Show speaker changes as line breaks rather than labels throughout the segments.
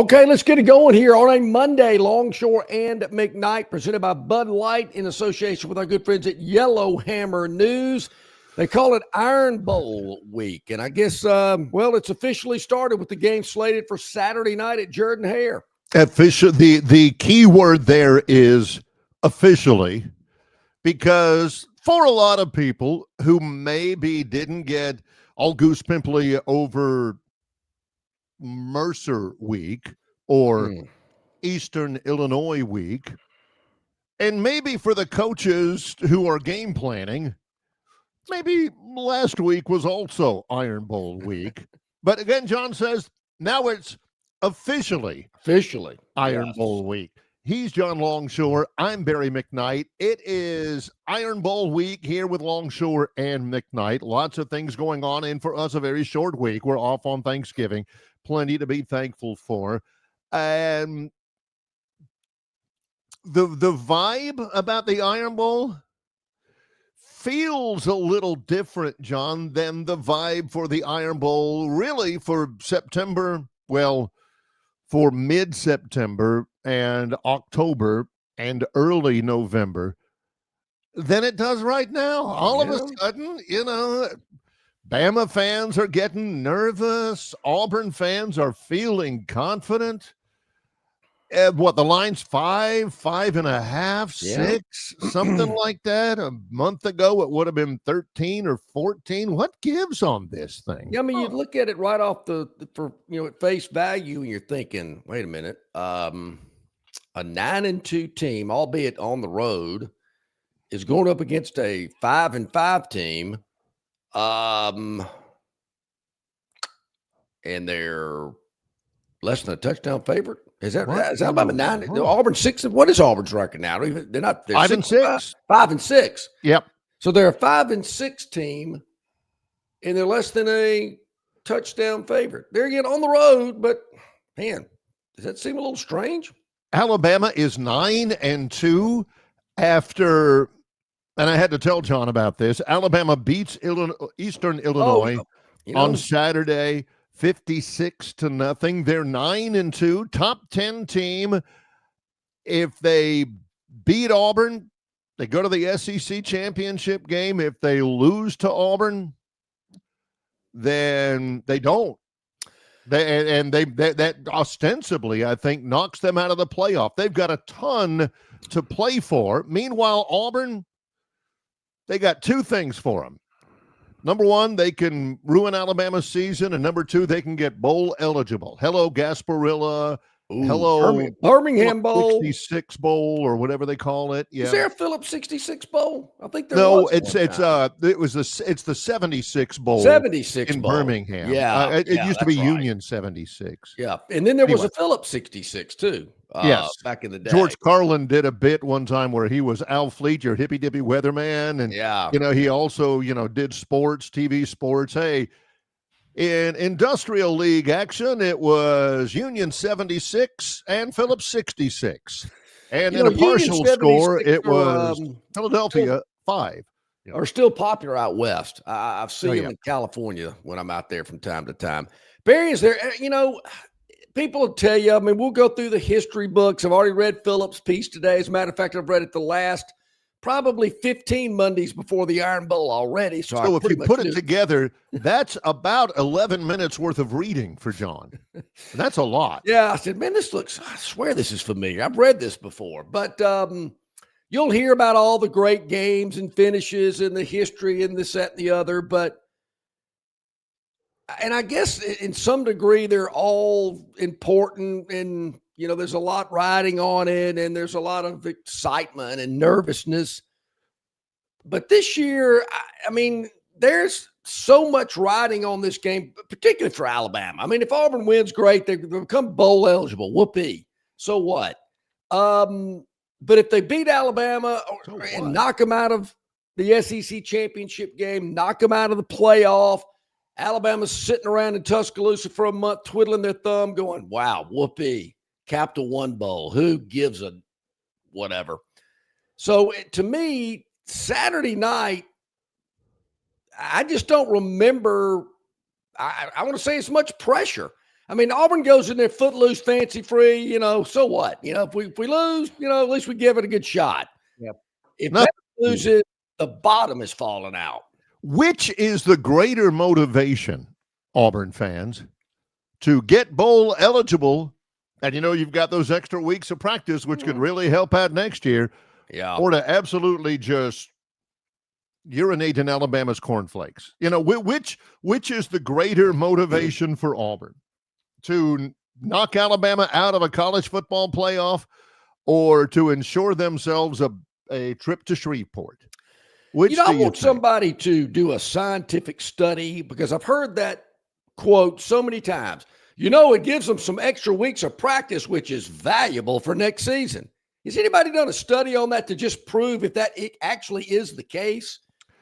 Okay, let's get it going here on a Monday. Longshore and McKnight, presented by Bud Light in association with our good friends at Yellowhammer News. They call it Iron Bowl week, and I guess, it's officially started with the game slated for Saturday night at Jordan-Hare.
The key word there is officially, because for a lot of people who maybe didn't get all goose pimply over Mercer week or Eastern Illinois week, and maybe for the coaches who are game planning, maybe last week was also Iron Bowl week. But again, John says now it's officially Iron Bowl week. He's John Longshore. I'm Barry McKnight. It is Iron Bowl week here with Longshore and McKnight. Lots of things going on, and for us, a very short week. We're off on Thanksgiving. Plenty to be thankful for. And the vibe about the Iron Bowl feels a little different, John, than the vibe for the Iron Bowl, really, for September, for mid-September and October and early November, than it does right now. All of a sudden, Bama fans are getting nervous. Auburn fans are feeling confident. The line's 5.5, 6, something like that. A month ago, it would have been 13 or 14. What gives on this thing?
Yeah, I mean, you look at it right off at face value, and you're thinking, wait a minute, a 9-2 team, albeit on the road, is going up against a 5-5 team. And they're less than a touchdown favorite. Is that right? Is Alabama 9? Auburn 6. What is Auburn's record now? They're not. They're
5-6.
5-6.
Yep.
So they're a 5-6 team, and they're less than a touchdown favorite. They're again on the road, but man, does that seem a little strange?
Alabama is 9-2 after. And I had to tell John about this. Alabama beats Eastern Illinois on Saturday, 56-0. They're 9-2, top 10 team. If they beat Auburn, they go to the SEC championship game. If they lose to Auburn, then they don't. That ostensibly, I think, knocks them out of the playoff. They've got a ton to play for. Meanwhile, Auburn, they got two things for them. Number one, they can ruin Alabama's season, and number two, they can get bowl eligible. Hello, Gasparilla. Hello,
Birmingham Bowl,
66 Bowl, or whatever they call it. Yeah.
Is there a Phillips 66 Bowl? I think there
no.
was.
It's the 76 Bowl.
76
in
Bowl.
Birmingham.
Yeah,
it used to be
right.
Union 76.
Yeah, and then there was a Phillips 66 too.
Yes,
back in the day.
George Carlin did a bit one time where he was Al Fleet, your hippy dippy weatherman, and he also did sports, TV sports. Hey. In Industrial League action, it was Union 76 and Phillips 66. And in a partial score, it was Philadelphia 5.
Are still popular out west. I've seen them in California when I'm out there from time to time. Barry, is there, people will tell you, we'll go through the history books. I've already read Phillips' piece today. As a matter of fact, I've read it the last probably 15 Mondays before the Iron Bowl already. So
if you put it together, that's about 11 minutes worth of reading for John. That's a lot.
Yeah. I said, man, I swear this is familiar. I've read this before. But you'll hear about all the great games and finishes and the history and this, that, and the other. And I guess in some degree, they're all important, and there's a lot riding on it, and there's a lot of excitement and nervousness. But this year, there's so much riding on this game, particularly for Alabama. If Auburn wins, great. They become bowl eligible. Whoopee. So what? But if they beat Alabama and knock them out of the SEC championship game, knock them out of the playoff, Alabama's sitting around in Tuscaloosa for a month, twiddling their thumb, going, wow, whoopee. Capital One Bowl. Who gives a whatever? So to me, Saturday night, I just don't remember. I want to say it's much pressure. I mean, Auburn goes in there footloose, fancy free, so what? If we lose, at least we give it a good shot.
Yep.
If Bama loses, the bottom is falling out.
Which is the greater motivation, Auburn fans, to get bowl eligible? And you've got those extra weeks of practice, which could really help out next year.
Yeah.
Or to absolutely just urinate in Alabama's cornflakes. Which is the greater motivation for Auburn? To knock Alabama out of a college football playoff, or to ensure themselves a trip to Shreveport? Which
I want somebody to do a scientific study, because I've heard that quote so many times. It gives them some extra weeks of practice, which is valuable for next season. Has anybody done a study on that to just prove if that it actually is the case?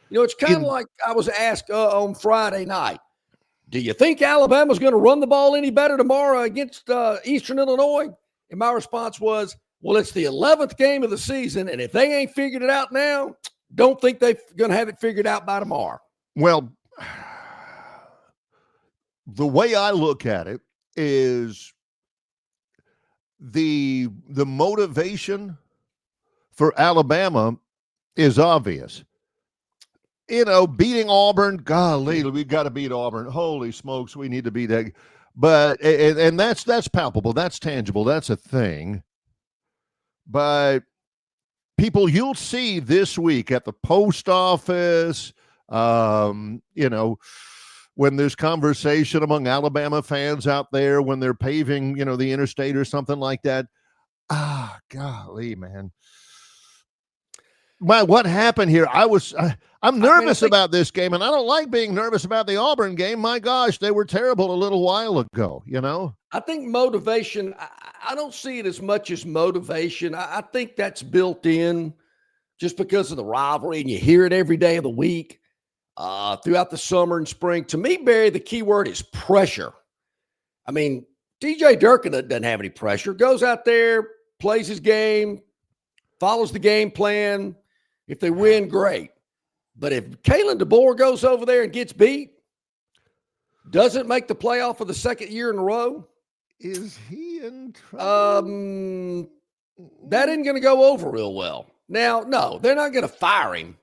It's kind of like I was asked on Friday night, do you think Alabama's going to run the ball any better tomorrow against Eastern Illinois? And my response was, well, it's the 11th game of the season, and if they ain't figured it out now, don't think they're going to have it figured out by tomorrow.
Well, the way I look at it is the motivation for Alabama is obvious. Beating Auburn, golly, we got to beat Auburn. Holy smokes, we need to beat that. But and that's palpable, that's tangible, that's a thing. But people, you'll see this week at the post office, when there's conversation among Alabama fans out there, when they're paving, the interstate or something like that. Golly, man. What happened here? I'm nervous about this game, and I don't like being nervous about the Auburn game. My gosh, they were terrible a little while ago,
I think motivation, I don't see it as much as motivation. I think that's built in just because of the rivalry, and you hear it every day of the week. Throughout the summer and spring. To me, Barry, the key word is pressure. I mean, DJ Durkin doesn't have any pressure. Goes out there, plays his game, follows the game plan. If they win, great. But if Kalen DeBoer goes over there and gets beat, doesn't make the playoff for the second year in a row,
is he in trouble?
That isn't going to go over real well. Now, no, they're not going to fire him.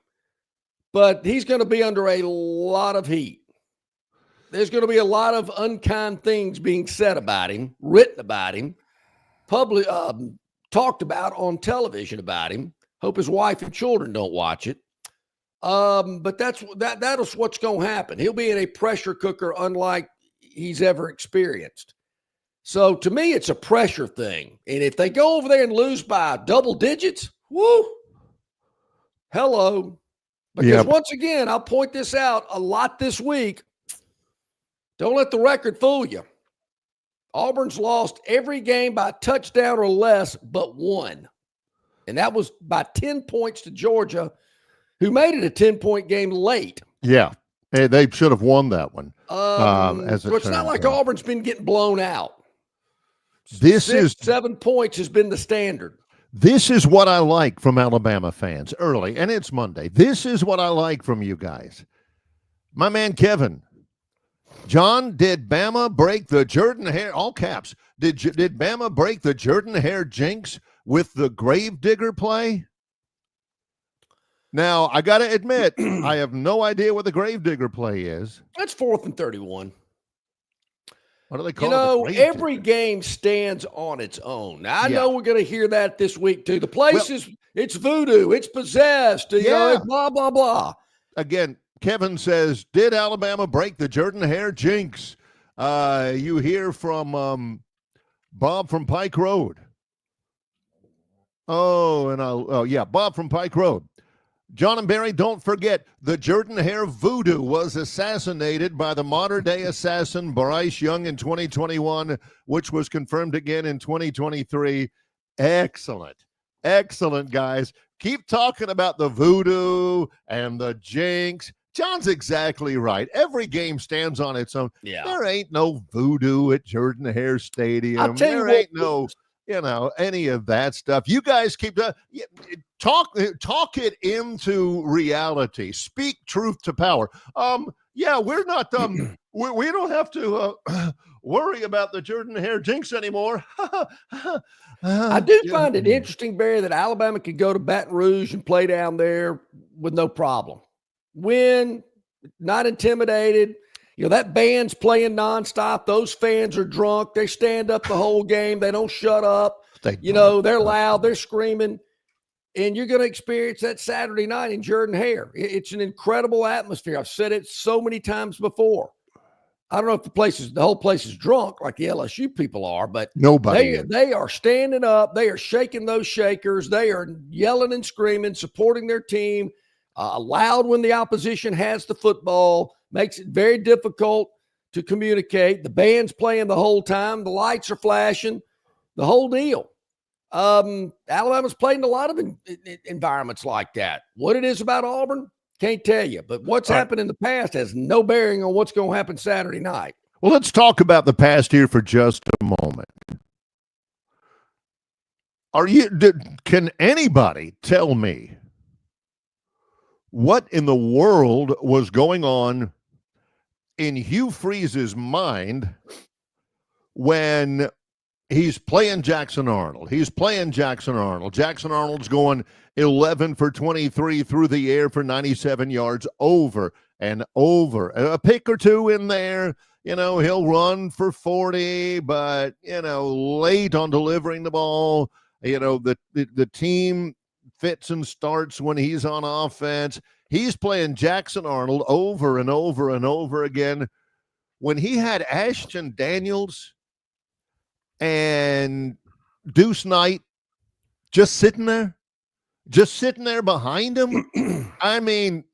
But he's going to be under a lot of heat. There's going to be a lot of unkind things being said about him, written about him, talked about on television about him. Hope his wife and children don't watch it. But that is what's going to happen. He'll be in a pressure cooker unlike he's ever experienced. So to me, it's a pressure thing. And if they go over there and lose by double digits, whoo, hello. Because once again, I'll point this out a lot this week. Don't let the record fool you. Auburn's lost every game by a touchdown or less but one. And that was by 10 points to Georgia, who made it a 10-point game late.
Yeah. Hey, they should have won that one.
So it's not like Auburn's been getting blown out. 7 points has been the standard.
This is what I like from Alabama fans early, and it's Monday. This is what I like from you guys. My man Kevin, John, did Bama break the Jordan-Hare, all caps, did Bama break the Jordan-Hare jinx with the Gravedigger play? Now, I got to admit, I have no idea what the Gravedigger play is.
That's 4th and 31.
What do they call it?
Every game stands on its own. Now, I know we're going to hear that this week, too. The place it's voodoo. It's possessed. It's blah, blah, blah.
Again, Kevin says, did Alabama break the Jordan-Hare jinx? You hear from Bob from Pike Road. Bob from Pike Road. John and Barry, don't forget, the Jordan-Hare voodoo was assassinated by the modern-day assassin Bryce Young in 2021, which was confirmed again in 2023. Excellent. Excellent, guys. Keep talking about the voodoo and the jinx. John's exactly right. Every game stands on its own.
Yeah.
There ain't no voodoo at Jordan-Hare Stadium. There ain't no... any of that stuff. You guys keep talk it into reality. Speak truth to power. Yeah, we're not. We don't have to worry about the Jordan Hare jinx anymore.
I do
Yeah.
find it interesting, Barry, that Alabama could go to Baton Rouge and play down there with no problem. Win, not intimidated. You know, that band's playing nonstop. Those fans are drunk. They stand up the whole game. They don't shut up. They're loud. They're screaming. And you're going to experience that Saturday night in Jordan Hare. It's an incredible atmosphere. I've said it so many times before. I don't know if the whole place is drunk like the LSU people are, but
nobody.
They are standing up. They are shaking those shakers. They are yelling and screaming, supporting their team. Loud when the opposition has the football, makes it very difficult to communicate. The band's playing the whole time. The lights are flashing, the whole deal. Alabama's played in a lot of environments like that. What it is about Auburn, can't tell you. But what's happened in the past has no bearing on what's going to happen Saturday night.
Well, let's talk about the past here for just a moment. Can anybody tell me what in the world was going on in Hugh Freeze's mind when he's playing Jackson Arnold? Jackson Arnold's going 11 for 23 through the air for 97 yards over and over. A pick or two in there. He'll run for 40, but, late on delivering the ball. The team fits and starts when he's on offense. He's playing Jackson Arnold over and over and over again. When he had Ashton Daniels and Deuce Knight just sitting there behind him. I mean,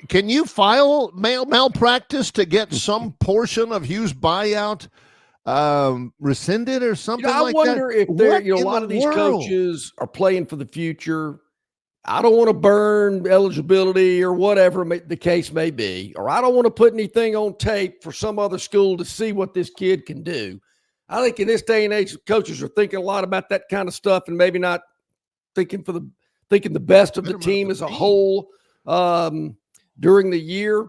can you file malpractice to get some portion of Hughes' buyout rescinded or something like that?
I wonder if a lot of these coaches are playing for the future. I don't want to burn eligibility or whatever the case may be, or I don't want to put anything on tape for some other school to see what this kid can do. I think in this day and age, coaches are thinking a lot about that kind of stuff and maybe not thinking the best of the team as a whole during the year.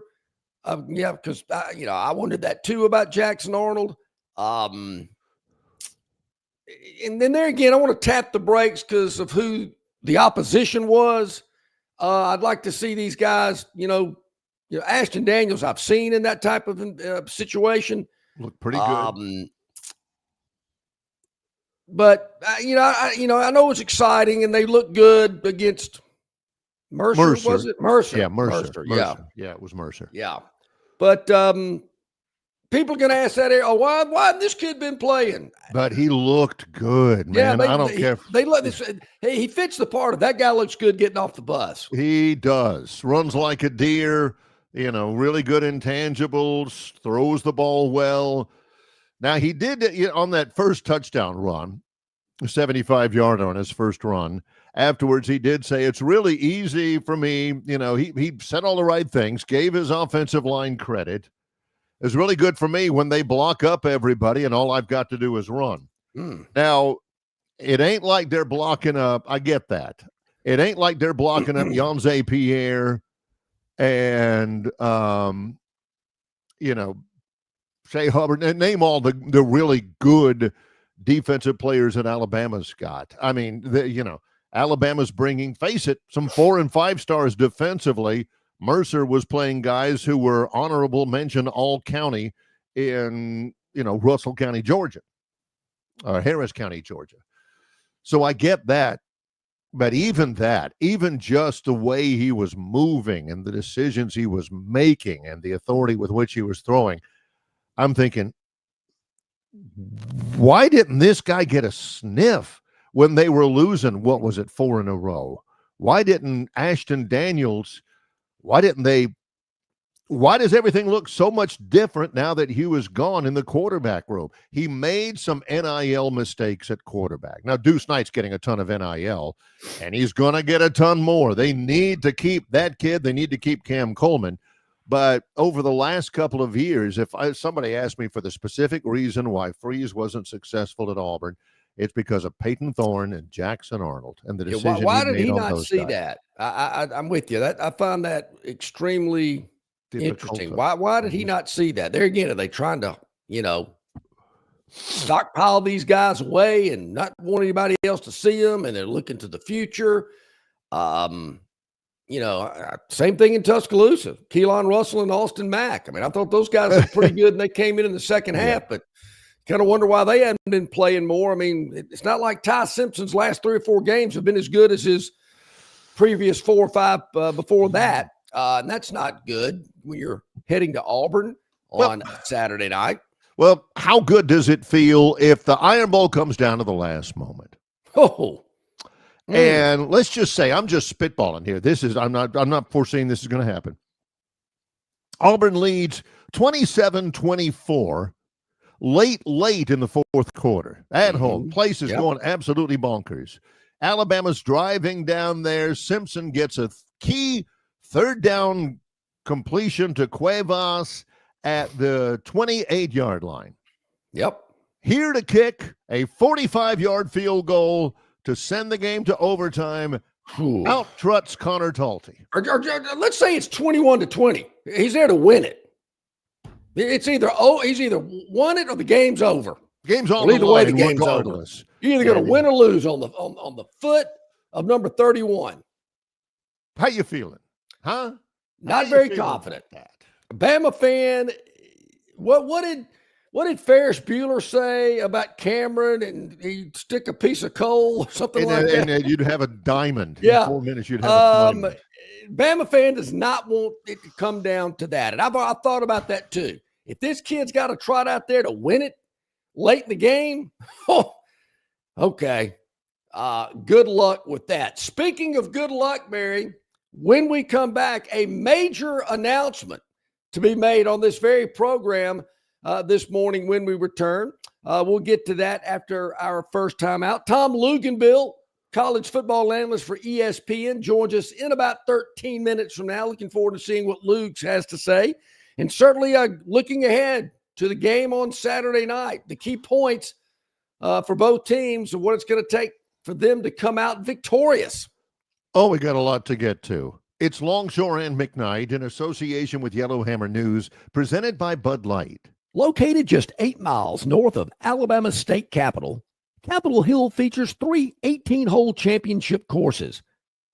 Because I wondered that too about Jackson Arnold. And then there again, I want to tap the brakes because of who the opposition was. I'd like to see these guys, Ashton Daniels I've seen in that type of situation.
Look pretty good.
But I know it's exciting, and they look good against Mercer. Was it Mercer?
Yeah, Mercer.
Yeah,
it was Mercer.
Yeah, but people are going to ask that. Oh, why this kid been playing?
But he looked good, man. I don't care.
They let this. He fits the part of that guy. Looks good getting off the bus.
He does. Runs like a deer. Really good intangibles. Throws the ball well. Now, he did on that first touchdown run, a 75-yard on his first run. Afterwards, he did say, it's really easy for me. He said all the right things, gave his offensive line credit. It's really good for me when they block up everybody and all I've got to do is run. Now, it ain't like they're blocking up. I get that. It ain't like they're blocking up Yonze Pierre and, Shea Hubbard, and name all the really good defensive players that Alabama's got. I mean, Alabama's bringing, face it, some 4 and 5 stars defensively. Mercer was playing guys who were honorable mention all county in, Russell County, Georgia, or Harris County, Georgia. So I get that. But even just the way he was moving and the decisions he was making and the authority with which he was throwing, I'm thinking, why didn't this guy get a sniff when they were losing, 4 in a row? Why didn't Ashton Daniels, why does everything look so much different now that Hugh is gone in the quarterback room? He made some NIL mistakes at quarterback. Now, Deuce Knight's getting a ton of NIL, and he's going to get a ton more. They need to keep that kid. They need to keep Cam Coleman. But over the last couple of years, if somebody asked me for the specific reason why Freeze wasn't successful at Auburn, it's because of Peyton Thorne and Jackson Arnold and the decision
why
he
did
made
he
on
not
those
see
guys.
that? I'm with you. I find that extremely Interesting. Why did he not see that? There again, are they trying to, stockpile these guys away and not want anybody else to see them, and they're looking to the future? Same thing in Tuscaloosa. Keelan Russell and Austin Mack. I mean, I thought those guys looked pretty good, and they came in the second half, but kind of wonder why they hadn't been playing more. I mean, it's not like Ty Simpson's last 3 or 4 games have been as good as his previous 4 or 5 before that. And that's not good when you're heading to Auburn on Saturday night.
Well, how good does it feel if the Iron Bowl comes down to the last moment? And let's just say, I'm just spitballing here. I'm not foreseeing this is going to happen. Auburn leads 27-24 late in the fourth quarter at home. Place is going absolutely bonkers. Alabama's driving down there. Simpson gets a key third down completion to Cuevas at the 28-yard line.
Yep.
Here to kick a 45-yard field goal to send the game to overtime. Out struts Connor Talty.
Let's say it's 21-20. He's there to win it. It's either he's either won it or the game's over.
Game's on
either way, the
game's
regardless. Over. You're either going to win or lose on the foot of number 31.
How you feeling? Huh?
Not very confident. Bama fan. What did Ferris Bueller say about Cameron? And he'd stick a piece of coal or something like that.
And you'd have a diamond.
Yeah.
In 4 minutes, you'd have a diamond.
Bama fan does not want it to come down to that. And I thought about that too. If this kid's got to trot out there to win it late in the game, okay. Good luck with that. Speaking of good luck, Barry, when we come back, a major announcement to be made on this very program this morning when we return. We'll get to that after our first time out. Tom Luganbill, college football analyst for ESPN, joins us in about 13 minutes from now. Looking forward to seeing what Luke has to say. And certainly looking ahead to the game on Saturday night, the key points for both teams and what it's going to take for them to come out victorious.
Oh, we got a lot to get to. It's Longshore and McKnight in association with Yellowhammer News, presented by Bud Light.
Located just 8 miles north of Alabama's state capital, Capitol Hill features 3 18-hole championship courses.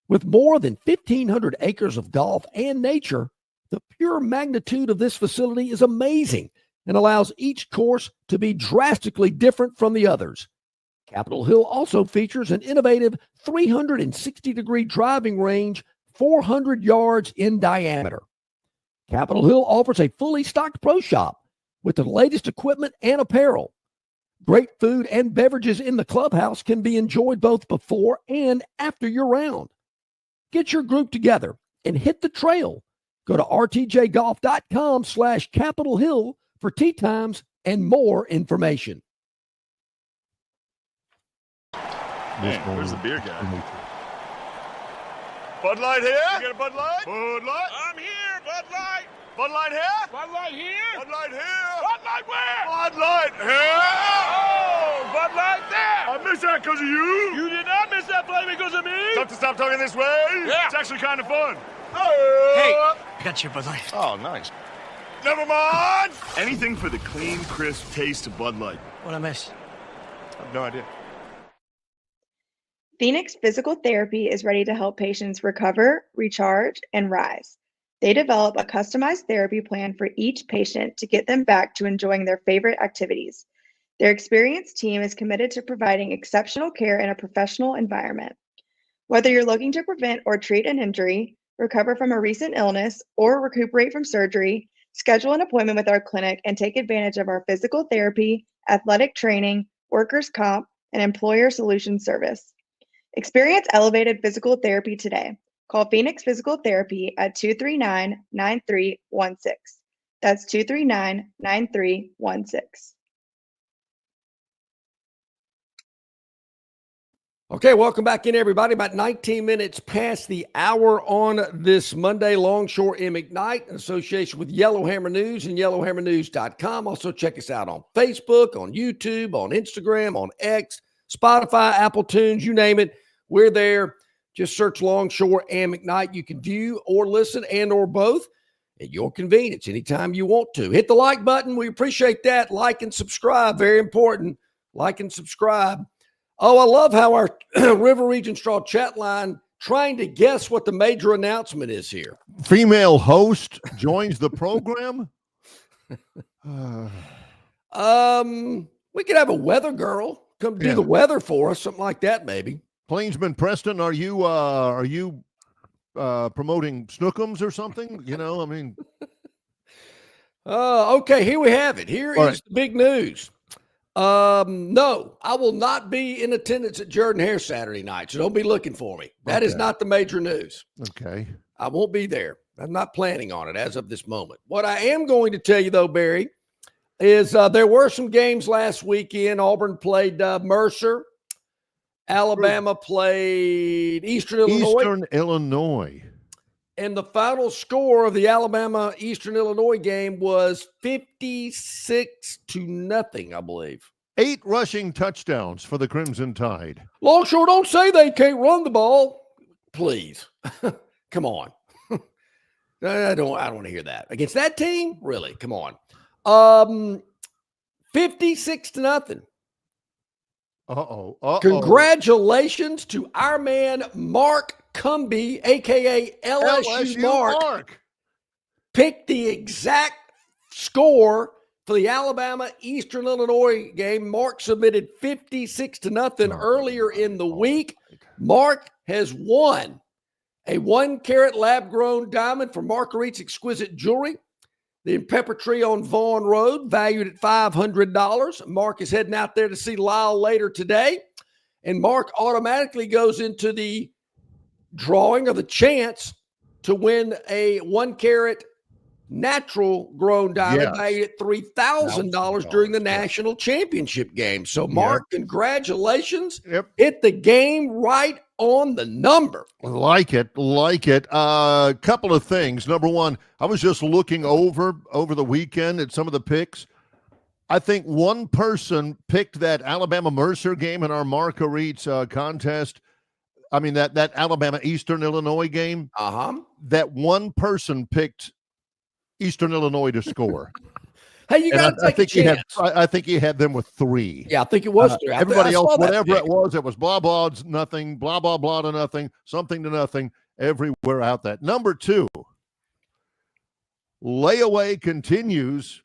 With more than 1,500 acres of golf and nature, the pure magnitude of this facility is amazing and allows each course to be drastically different from the others. Capitol Hill also features an innovative 360-degree driving range 400 yards in diameter. Capitol Hill offers a fully stocked pro shop with the latest equipment and apparel. Great food and beverages in the clubhouse can be enjoyed both before and after your round. Get your group together and hit the trail. Go to rtjgolf.com/Capitol Hill for tee times and more information.
Man, where's the beer guy? Bud Light here? You got a Bud Light? Bud Light? I'm here, Bud Light. Bud Light here? Bud Light here? Bud Light here? Bud Light where? Bud Light here? Oh, Bud Light there. I missed that because of you. You did not miss that play because of me. Tough to stop talking this way? Yeah. It's actually kind of fun.
Hey, I got your Bud Light.
Oh, nice. Never mind. Anything for the clean, crisp taste of Bud Light.
What'd I miss?
I have no idea.
Phoenix Physical Therapy is ready to help patients recover, recharge, and rise. They develop a customized therapy plan for each patient to get them back to enjoying their favorite activities. Their experienced team is committed to providing exceptional care in a professional environment. Whether you're looking to prevent or treat an injury, recover from a recent illness, or recuperate from surgery, schedule an appointment with our clinic and take advantage of our physical therapy, athletic training, workers' comp, and employer solutions service. Experience elevated physical therapy today. Call Phoenix Physical Therapy at 239-9316. That's 239-9316.
Okay, welcome back in, everybody. About 19 minutes past the hour on this Monday. Longshore McKnight in association with Yellowhammer News and yellowhammernews.com. Also check us out on Facebook, on YouTube, on Instagram, on X, Spotify, Apple Tunes, you name it. We're there. Just search Longshore and McKnight. You can view or listen and or both. at your convenience anytime you want to. Hit the like button. We appreciate that. Like and subscribe. Very important. Like and subscribe. Oh, I love how our River Region Straw chat line trying to guess what the major announcement is here.
Female host joins the program.
We could have a weather girl come do the weather for us, something like that, maybe.
Plainsman Preston, are you promoting Snookums or something? You know, I mean.
Okay, here we have it. Here
All
is the big news. No, I will not be in attendance at Jordan Hare Saturday night, so don't be looking for me. That is not the major news.
Okay.
I won't be there. I'm not planning on it as of this moment. What I am going to tell you, though, Barry, is there were some games last weekend. Auburn played Mercer. Alabama played Eastern
Illinois.
And the final score of the Alabama-Eastern Illinois game was 56-0, I believe.
8 rushing touchdowns for the Crimson Tide.
Longshore, don't say they can't run the ball. Please. Come on. I don't want to hear that. Against that team? Really? Come on. 56-0. Congratulations to our man, Mark Cumbie, a.k.a. LSU Mark. Picked the exact score for the Alabama-Eastern Illinois game. Mark submitted 56-0 earlier in the week. Mark has won a 1-carat lab-grown diamond from Marguerite's Exquisite Jewelry, the Pepper Tree on Vaughn Road, valued at $500. Mark is heading out there to see Lyle later today. And Mark automatically goes into the drawing of the chance to win a 1-carat natural grown diamond valued at $3,000 during the national championship game. So, Mark, congratulations. Hit the game right on the number.
Like it. Couple of things. Number one, I was just looking over the weekend at some of the picks. I think one person picked that Alabama-Mercer game in our Marguerite's contest. I mean, that Alabama-Eastern Illinois game. That one person picked Eastern Illinois to score.
Hey, you got to take a chance.
I think he had them with 3.
Yeah, I think it was 3.
Everybody else, whatever it was blah, blah, nothing, blah, blah, blah to nothing, something to nothing, everywhere out that. Number 2, layaway continues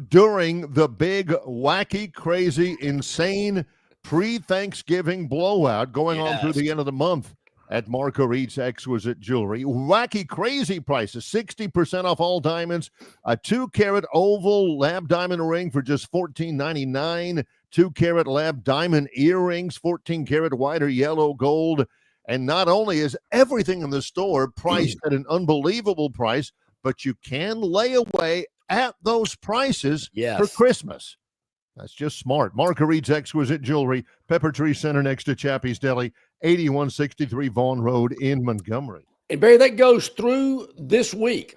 during the big, wacky, crazy, insane pre-Thanksgiving blowout going on through the end of the month at Marguerite's Exquisite Jewelry. Wacky, crazy prices, 60% off all diamonds, a 2-carat oval lab diamond ring for just $14.99, 2-carat lab diamond earrings, 14-carat white or yellow gold. And not only is everything in the store priced at an unbelievable price, but you can lay away at those prices for Christmas. That's just smart. Marguerite's Exquisite Jewelry, Pepper Tree Center next to Chappie's Deli, 8163 Vaughn Road in Montgomery.
And Barry, that goes through this week,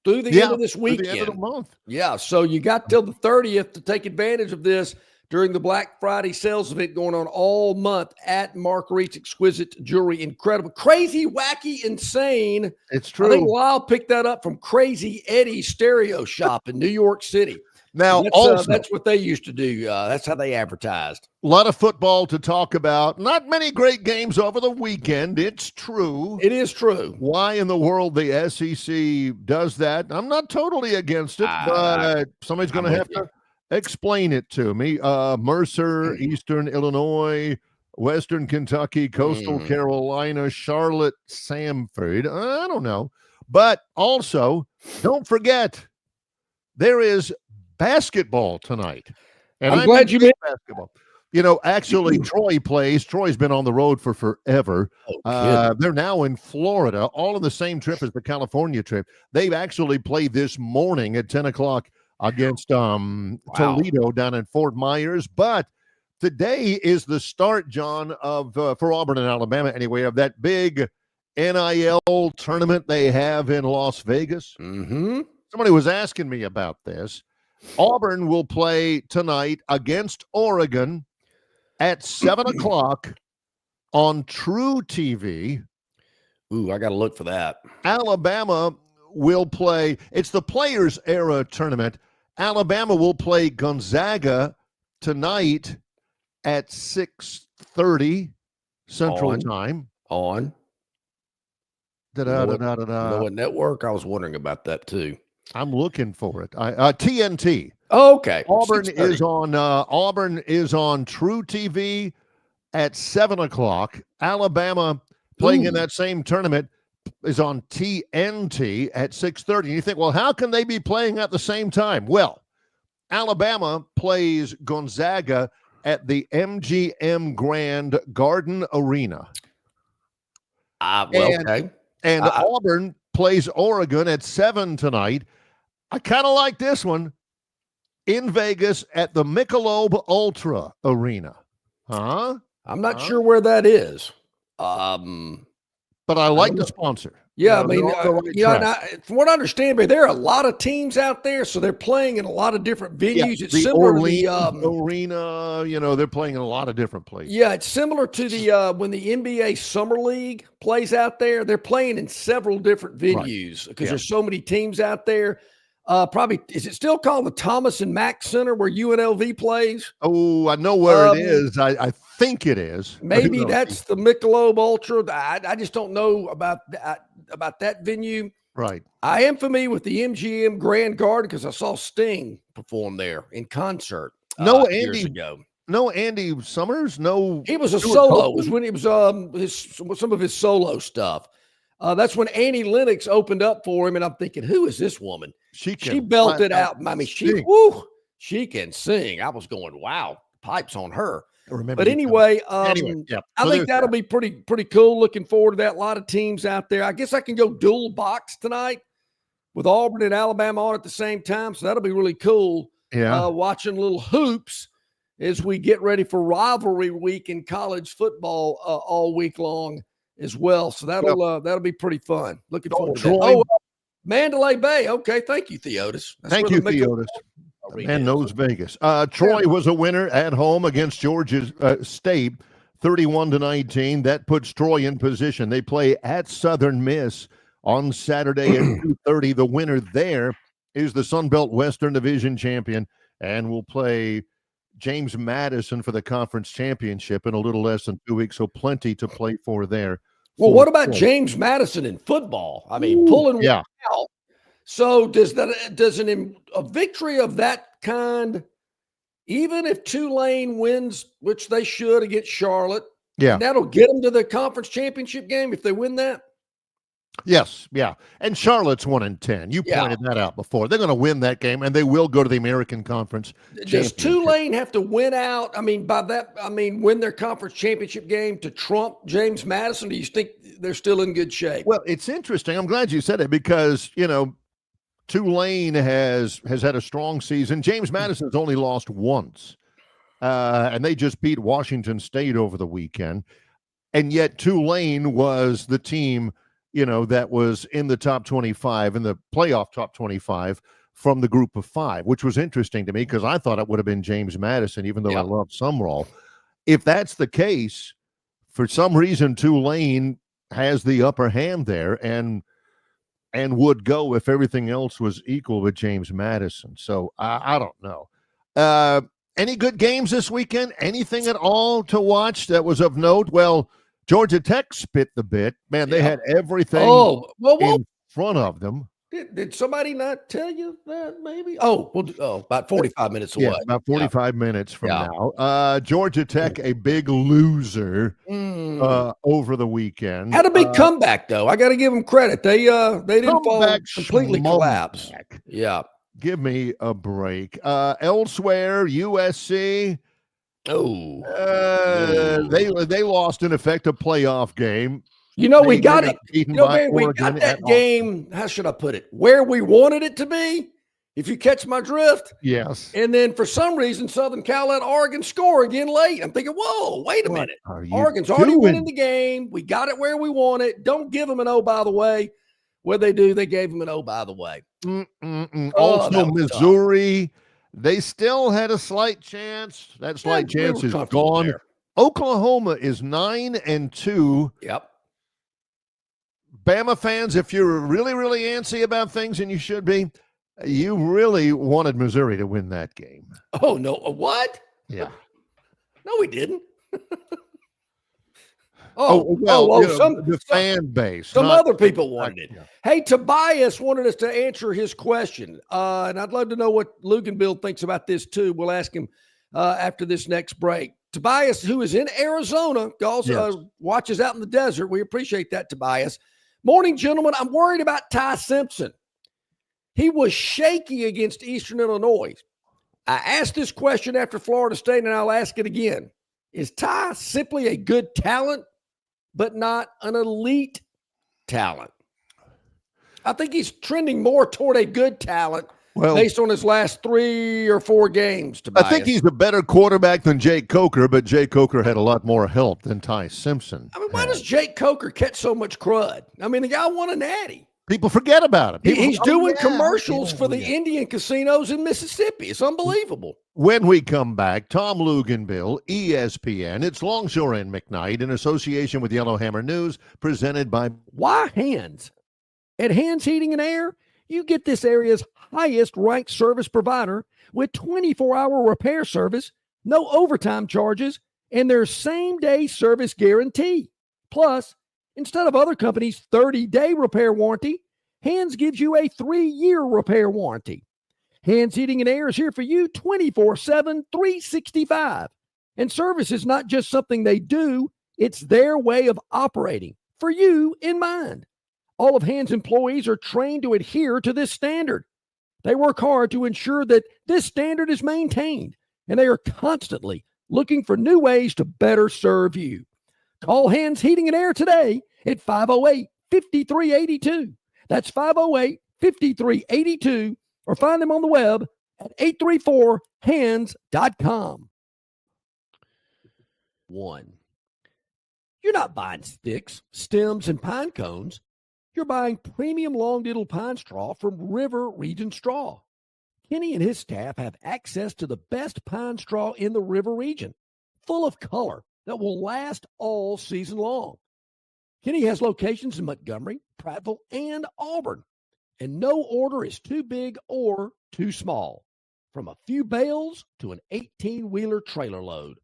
through the end of this weekend.
The end of the month.
Yeah, so you got till the 30th to take advantage of this during the Black Friday sales event going on all month at Marguerite's Exquisite Jewelry. Incredible, crazy, wacky, insane.
It's true.
I think Lyle picked that up from Crazy Eddie's Stereo Shop in New York City.
Now,
that's what they used to do. That's how they advertised.
A lot of football to talk about. Not many great games over the weekend. It's true.
It is true.
Why in the world the SEC does that? I'm not totally against it, but somebody's going to have to explain it to me. Mercer, Eastern Illinois, Western Kentucky, Coastal Carolina, Charlotte, Samford. I don't know. But also, don't forget, there is basketball tonight. And
I'm glad you mentioned
basketball. You know, actually, Troy plays. Troy's been on the road for forever. They're now in Florida, all on the same trip as the California trip. They've actually played this morning at 10 o'clock against Toledo down in Fort Myers. But today is the start, John, of for Auburn and Alabama anyway, of that big NIL tournament they have in Las Vegas. Somebody was asking me about this. Auburn will play tonight against Oregon at 7 o'clock on True TV.
Ooh, I got to look for that.
Alabama will play. It's the Players Era tournament. Alabama will play Gonzaga tonight at 6:30 Central Time.
On. You know what network? I was wondering about that too.
I'm looking for it. TNT.
Okay.
Auburn
6:30.
is on True TV at 7:00. Alabama playing in that same tournament is on TNT at 6:30. And you think, well, how can they be playing at the same time? Well, Alabama plays Gonzaga at the MGM Grand Garden Arena.
Okay.
And Auburn plays Oregon at 7 tonight. I kind of like this one in Vegas at the Michelob Ultra Arena.
I'm not sure where that is.
But I like the sponsor.
Yeah, from what I understand, there are a lot of teams out there, so they're playing in a lot of different venues.
Yeah,
it's similar to
the arena. They're playing in a lot of different places.
Yeah, it's similar to the when the NBA Summer League plays out there. They're playing in several different venues because there's so many teams out there. Probably is it still called the Thomas and Mack Center where UNLV plays?
Oh, I know where it is. I think it is.
Maybe that's the Michelob Ultra. I just don't know about that venue.
Right.
I am familiar with the MGM Grand Garden because I saw Sting perform there in concert years ago.
No Andy Summers. No,
he was a solo. It was when he was some of his solo stuff. That's when Annie Lennox opened up for him, and I'm thinking, who is this woman? She belted out. I mean, she can sing. I was going, wow, pipes on her. But anyway, I think that'll be pretty cool. Looking forward to that. A lot of teams out there. I guess I can go dual box tonight with Auburn and Alabama on at the same time. So that'll be really cool.
Yeah.
Watching little hoops as we get ready for rivalry week in college football all week long as well. So that'll be pretty fun. Looking forward to that. Mandalay Bay. Okay. Thank you, Theotis.
Thank you, Theotis. Man knows Vegas. Troy was a winner at home against Georgia State, 31-19. That puts Troy in position. They play at Southern Miss on Saturday at 2:30. The winner there is the Sun Belt Western Division champion and will play James Madison for the conference championship in a little less than 2 weeks. So plenty to play for there.
Well, what about James Madison in football? I mean, pulling out. So does a victory of that kind, even if Tulane wins, which they should against Charlotte, that'll get them to the conference championship game if they win that?
Yes, yeah. And Charlotte's 1-10. You pointed that out before. They're going to win that game, and they will go to the American Conference.
Does Tulane have to win out? I mean, win their conference championship game to trump James Madison? Do you think they're still in good shape?
Well, it's interesting. I'm glad you said it because, Tulane has had a strong season. James Madison's only lost once, and they just beat Washington State over the weekend. And yet Tulane was the team, that was in the top 25, in the playoff top 25 from the group of 5, which was interesting to me because I thought it would have been James Madison, even though I love Sumrall. If that's the case, for some reason, Tulane has the upper hand there and would go if everything else was equal with James Madison. So I don't know. Any good games this weekend? Anything at all to watch that was of note? Well, Georgia Tech spit the bit. Man, they had everything in front of them.
Did somebody not tell you that maybe? About 45 minutes away.
Yeah, about 45 minutes from now. Georgia Tech, a big loser over the weekend.
Had a big comeback, though. I got to give them credit. They didn't completely collapse. Yeah.
Give me a break. Elsewhere, USC. They lost, in effect, a playoff game.
We got it. We got that game. How should I put it? Where we wanted it to be, if you catch my drift.
Yes.
And then for some reason, Southern Cal let Oregon score again late. I'm thinking, whoa, wait a minute. Oregon's already winning the game. We got it where we want it. Don't give them an oh, by the way. What they do, they gave them an oh, by the way.
Also, Missouri. They still had a slight chance. That slight chance is gone. There. Oklahoma is 9-2.
Yep.
Bama fans, if you're really, really antsy about things, and you should be, you really wanted Missouri to win that game.
Oh, no. What?
Yeah.
No, we didn't.
The fan base.
Some other people wanted it.
Yeah.
Hey, Tobias wanted us to answer his question. And I'd love to know what Luganville thinks about this, too. We'll ask him after this next break. Tobias, who is in Arizona, watches out in the desert. We appreciate that, Tobias. Morning, gentlemen. I'm worried about Ty Simpson. He was shaky against Eastern Illinois. I asked this question after Florida State, and I'll ask it again. Is Ty simply a good talent, but not an elite talent? I think he's trending more toward a good talent based on his last 3 or 4 games, Tobias.
I think he's a better quarterback than Jake Coker, but Jake Coker had a lot more help than Ty Simpson.
I mean, why does Jake Coker catch so much crud? I mean, the guy won a natty.
People forget about him.
He's doing commercials for the Indian casinos in Mississippi. It's unbelievable.
When we come back, Tom Luganville, ESPN. It's Longshore and McKnight in association with Yellowhammer News, presented by
Why Hands? At Hands Heating and Air, you get this area's highest ranked service provider with 24-hour repair service, no overtime charges, and their same-day service guarantee. Plus, instead of other companies' 30-day repair warranty, Hands gives you a 3-year repair warranty. Hands Heating and Air is here for you 24/7, 365. And service is not just something they do, it's their way of operating, for you in mind. All of Hands employees are trained to adhere to this standard. They work hard to ensure that this standard is maintained, and they are constantly looking for new ways to better serve you. Call Hands Heating and Air today at 508-5382. That's 508-5382, or find them on the web at 834hands.com. 1. You're not buying sticks, stems, and pine cones. You're buying premium long-diddle pine straw from River Region Straw. Kenny and his staff have access to the best pine straw in the River Region, full of color that will last all season long. Kenny has locations in Montgomery, Prattville, and Auburn, and no order is too big or too small, from a few bales to an 18-wheeler trailer load.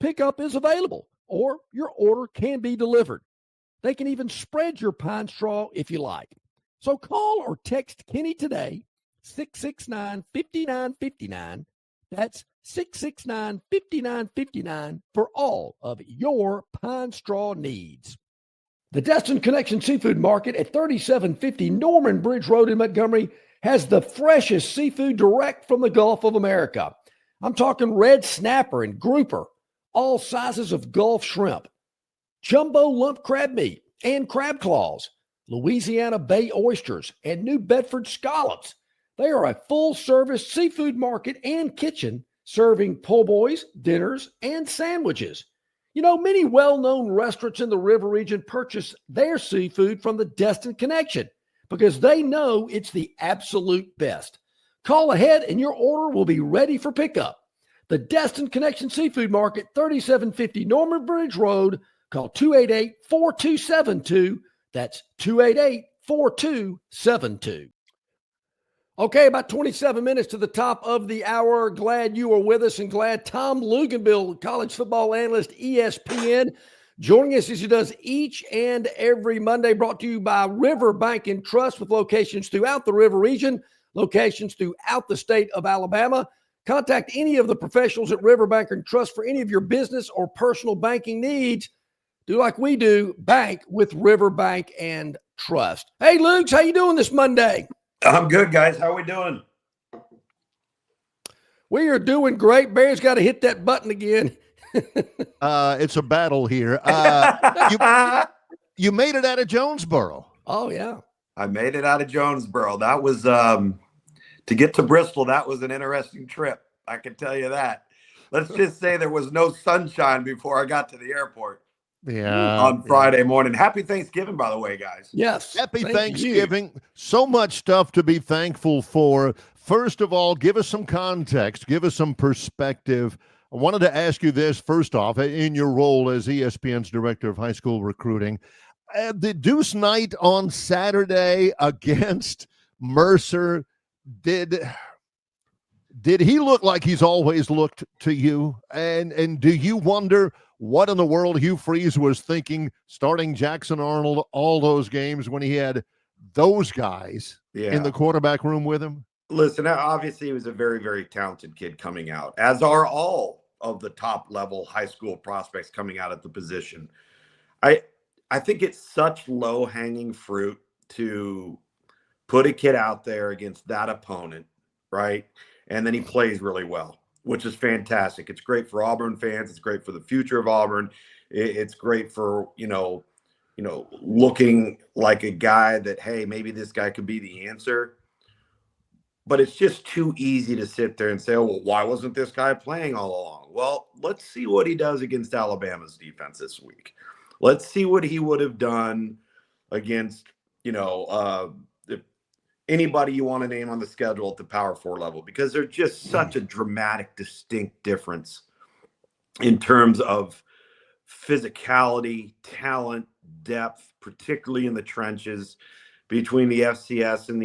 Pickup is available, or your order can be delivered. They can even spread your pine straw if you like. So call or text Kenny today, 669-5959. That's 669-5959 for all of your pine straw needs. The Destin Connection Seafood Market at 3750 Norman Bridge Road in Montgomery has the freshest seafood direct from the Gulf of America. I'm talking red snapper and grouper, all sizes of Gulf shrimp, jumbo lump crab meat and crab claws, Louisiana Bay oysters, and New Bedford scallops. They are a full-service seafood market and kitchen serving po' boys, dinners, and sandwiches. You know, many well-known restaurants in the River Region purchase their seafood from the Destin Connection because they know it's the absolute best. Call ahead and your order will be ready for pickup. The Destin Connection Seafood Market, 3750 Norman Bridge Road. Call 288-4272. That's 288-4272. Okay, about 27 minutes to the top of the hour. Glad you are with us and glad Tom Luganville, college football analyst, ESPN, joining us as he does each and every Monday, brought to you by River Bank and Trust with locations throughout the River Region, locations throughout the state of Alabama. Contact any of the professionals at River Bank and Trust for any of your business or personal banking needs. Do like we do, bank with River Bank and Trust. Hey, Luke, how you doing this Monday?
I'm good, guys. How are we doing?
We are doing great. Barry's got to hit that button again.
It's a battle here. You made it out of Jonesboro.
Oh, yeah.
I made it out of Jonesboro. That was to get to Bristol. That was an interesting trip. I can tell you that. Let's just say there was no sunshine before I got to the airport.
Yeah.
On Friday morning. Happy Thanksgiving, by the way, guys.
Yes.
Happy Thanksgiving. So much stuff to be thankful for. First of all, give us some context. Give us some perspective. I wanted to ask you this first off, in your role as ESPN's Director of High School Recruiting. the Deuce Knight on Saturday against Mercer, did he look like he's always looked to you? And do you wonder what in the world Hugh Freeze was thinking starting Jackson Arnold all those games when he had those guys in the quarterback room with him?
Listen, obviously he was a very, very talented kid coming out, as are all of the top level high school prospects coming out at the position. I think it's such low hanging fruit to put a kid out there against that opponent, right? And then he plays really well, which is fantastic. It's great for Auburn fans. It's great for the future of Auburn. It's great for, looking like a guy that, hey, maybe this guy could be the answer. But it's just too easy to sit there and say, oh, well, why wasn't this guy playing all along? Well, let's see what he does against Alabama's defense this week. Let's see what he would have done against, anybody you want to name on the schedule at the Power 4 level, because there's just such a dramatic, distinct difference in terms of physicality, talent, depth, particularly in the trenches between the FCS and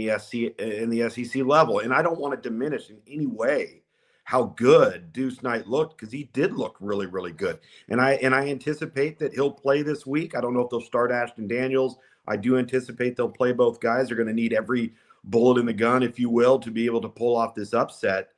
the SEC level. And I don't want to diminish in any way how good Deuce Knight looked, because he did look really, really good. And I anticipate that he'll play this week. I don't know if they'll start Ashton Daniels. I do anticipate they'll play both guys. They're going to need every bullet in the gun, if you will, to be able to pull off this upset.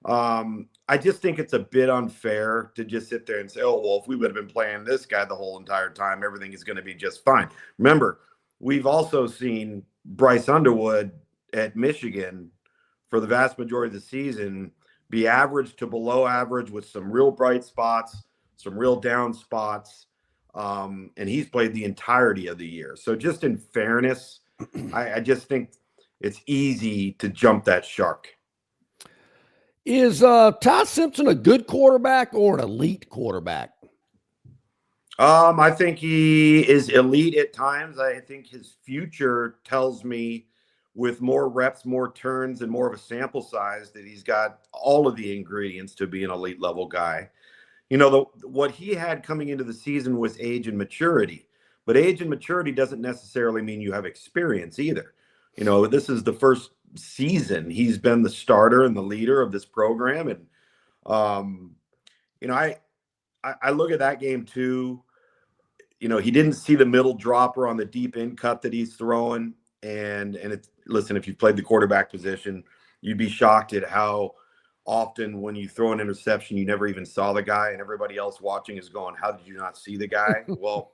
I just think it's a bit unfair to just sit there and say, oh, well, if we would have been playing this guy the whole entire time, everything is going to be just fine. Remember, we've also seen Bryce Underwood at Michigan for the vast majority of the season be average to below average with some real bright spots, some real down spots. And he's played the entirety of the year. So just in fairness, I just think it's easy to jump that shark.
Is Ty Simpson a good quarterback or an elite quarterback?
I think he is elite at times. I think his future tells me, with more reps, more turns, and more of a sample size, that he's got all of the ingredients to be an elite level guy. What he had coming into the season was age and maturity, but age and maturity doesn't necessarily mean you have experience either. This is the first season he's been the starter and the leader of this program. And, I look at that game too. He didn't see the middle dropper on the deep end cut that he's throwing. And listen, if you played the quarterback position, you'd be shocked at how often when you throw an interception, you never even saw the guy, and everybody else watching is going, how did you not see the guy? Well,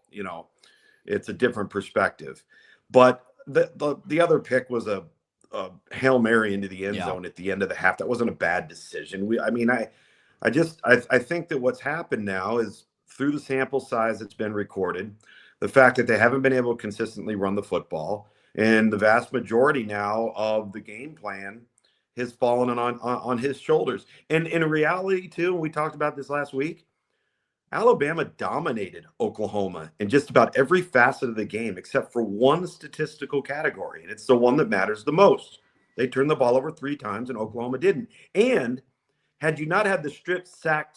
it's a different perspective. But the other pick was a Hail Mary into the end zone at the end of the half. That wasn't a bad decision. I think that what's happened now is, through the sample size that's been recorded, the fact that they haven't been able to consistently run the football, and the vast majority now of the game plan has fallen on his shoulders. And in reality, too, we talked about this last week, Alabama dominated Oklahoma in just about every facet of the game, except for one statistical category, and it's the one that matters the most. They turned the ball over 3 times, and Oklahoma didn't. And had you not had the strip sack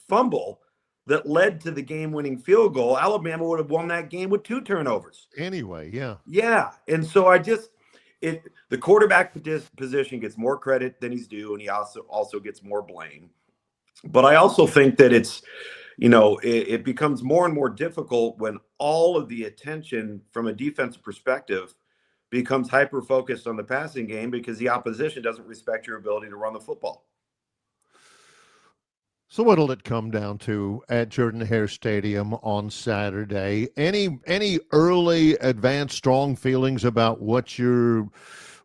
fumble that led to the game-winning field goal, Alabama would have won that game with 2 turnovers.
Anyway, yeah.
Yeah, and so the quarterback position gets more credit than he's due, and he also gets more blame. But I also think that it's, it becomes more and more difficult when all of the attention from a defensive perspective becomes hyper-focused on the passing game, because the opposition doesn't respect your ability to run the football.
So what'll it come down to at Jordan-Hare Stadium on Saturday? Any early advanced strong feelings about what you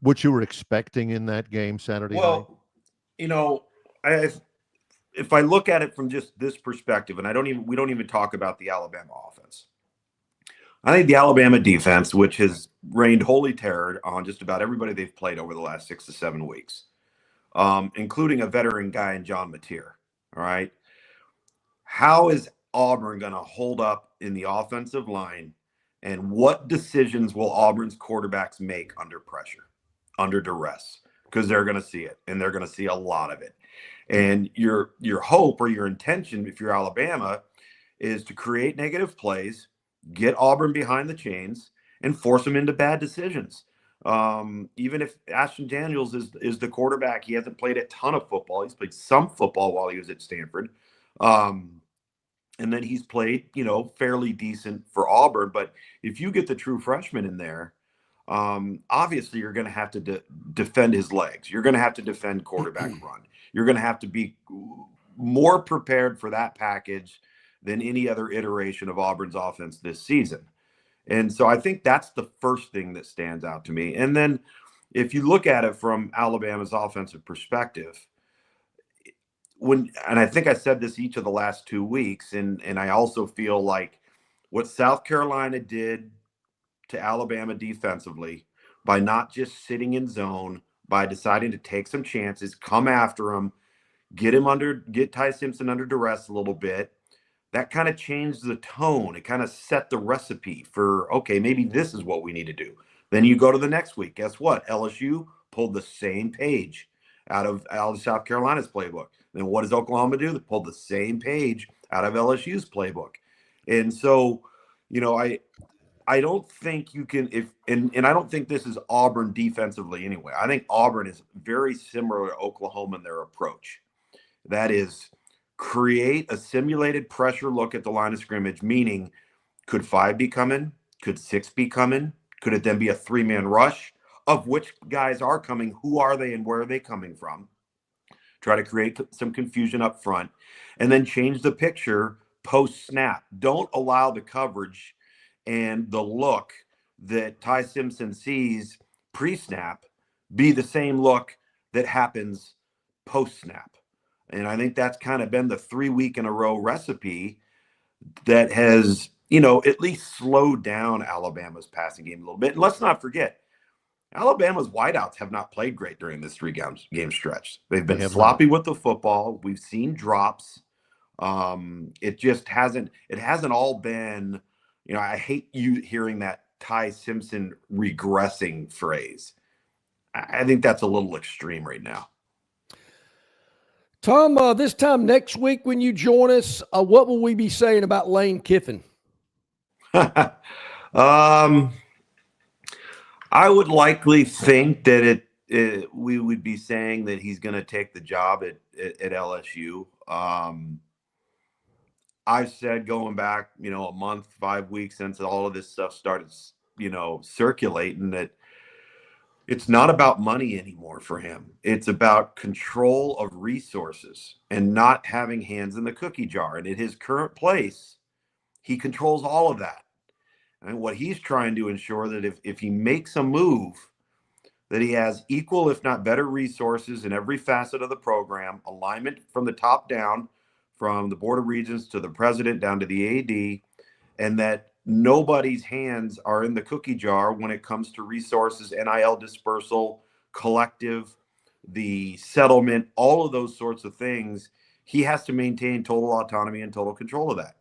were expecting in that game Saturday night?
Well, if I look at it from just this perspective, and we don't even talk about the Alabama offense. I think the Alabama defense, which has reigned holy terror on just about everybody they've played over the last 6 to 7 weeks, including a veteran guy in John Mateer. All right. How is Auburn going to hold up in the offensive line, and what decisions will Auburn's quarterbacks make under pressure, under duress? Because they're going to see it, and they're going to see a lot of it. And your hope or your intention, if you're Alabama, is to create negative plays get Auburn behind the chains, and force them into bad decisions. Even if Ashton Daniels is the quarterback, he hasn't played a ton of football. He's played some football while he was at Stanford. And then he's played, fairly decent for Auburn. But if you get the true freshman in there, obviously you're going to have to defend his legs. You're going to have to defend quarterback run. You're going to have to be more prepared for that package than any other iteration of Auburn's offense this season. And so I think that's the first thing that stands out to me. And then if you look at it from Alabama's offensive perspective, and I think I said this each of the last 2 weeks, and I also feel like what South Carolina did to Alabama defensively by not just sitting in zone, by deciding to take some chances, come after him, get Ty Simpson under duress a little bit, that kind of changed the tone. It kind of set the recipe for, okay, maybe this is what we need to do. Then you go to the next week. Guess what? LSU pulled the same page out of South Carolina's playbook. Then what does Oklahoma do? They pulled the same page out of LSU's playbook. And so, I don't think you can, and I don't think this is Auburn defensively anyway. I think Auburn is very similar to Oklahoma in their approach. That is, create a simulated pressure look at the line of scrimmage, meaning could 5 be coming? Could 6 be coming? Could it then be a 3-man rush? Of which guys are coming? Who are they and where are they coming from? Try to create some confusion up front, and then change the picture post-snap. Don't allow the coverage and the look that Ty Simpson sees pre-snap be the same look that happens post-snap. And I think that's kind of been the 3-week-in-a-row recipe that has, at least slowed down Alabama's passing game a little bit. And let's not forget, Alabama's wideouts have not played great during this 3-game stretch. They've been sloppy with the football. We've seen drops. It just hasn't all been, I hate you hearing that Ty Simpson regressing phrase. I think that's a little extreme right now.
Tom, this time next week when you join us, what will we be saying about Lane Kiffin?
I would likely think that we would be saying that he's going to take the job at LSU. I've said going back, a month, 5 weeks since all of this stuff started, circulating, that it's not about money anymore for him. It's about control of resources and not having hands in the cookie jar. And at his current place, he controls all of that. And what he's trying to ensure that if he makes a move, that he has equal, if not better, resources in every facet of the program, alignment from the top down, from the Board of Regents to the president down to the AD, and that nobody's hands are in the cookie jar when it comes to resources, NIL dispersal, collective, the settlement, all of those sorts of things. He has to maintain total autonomy and total control of that.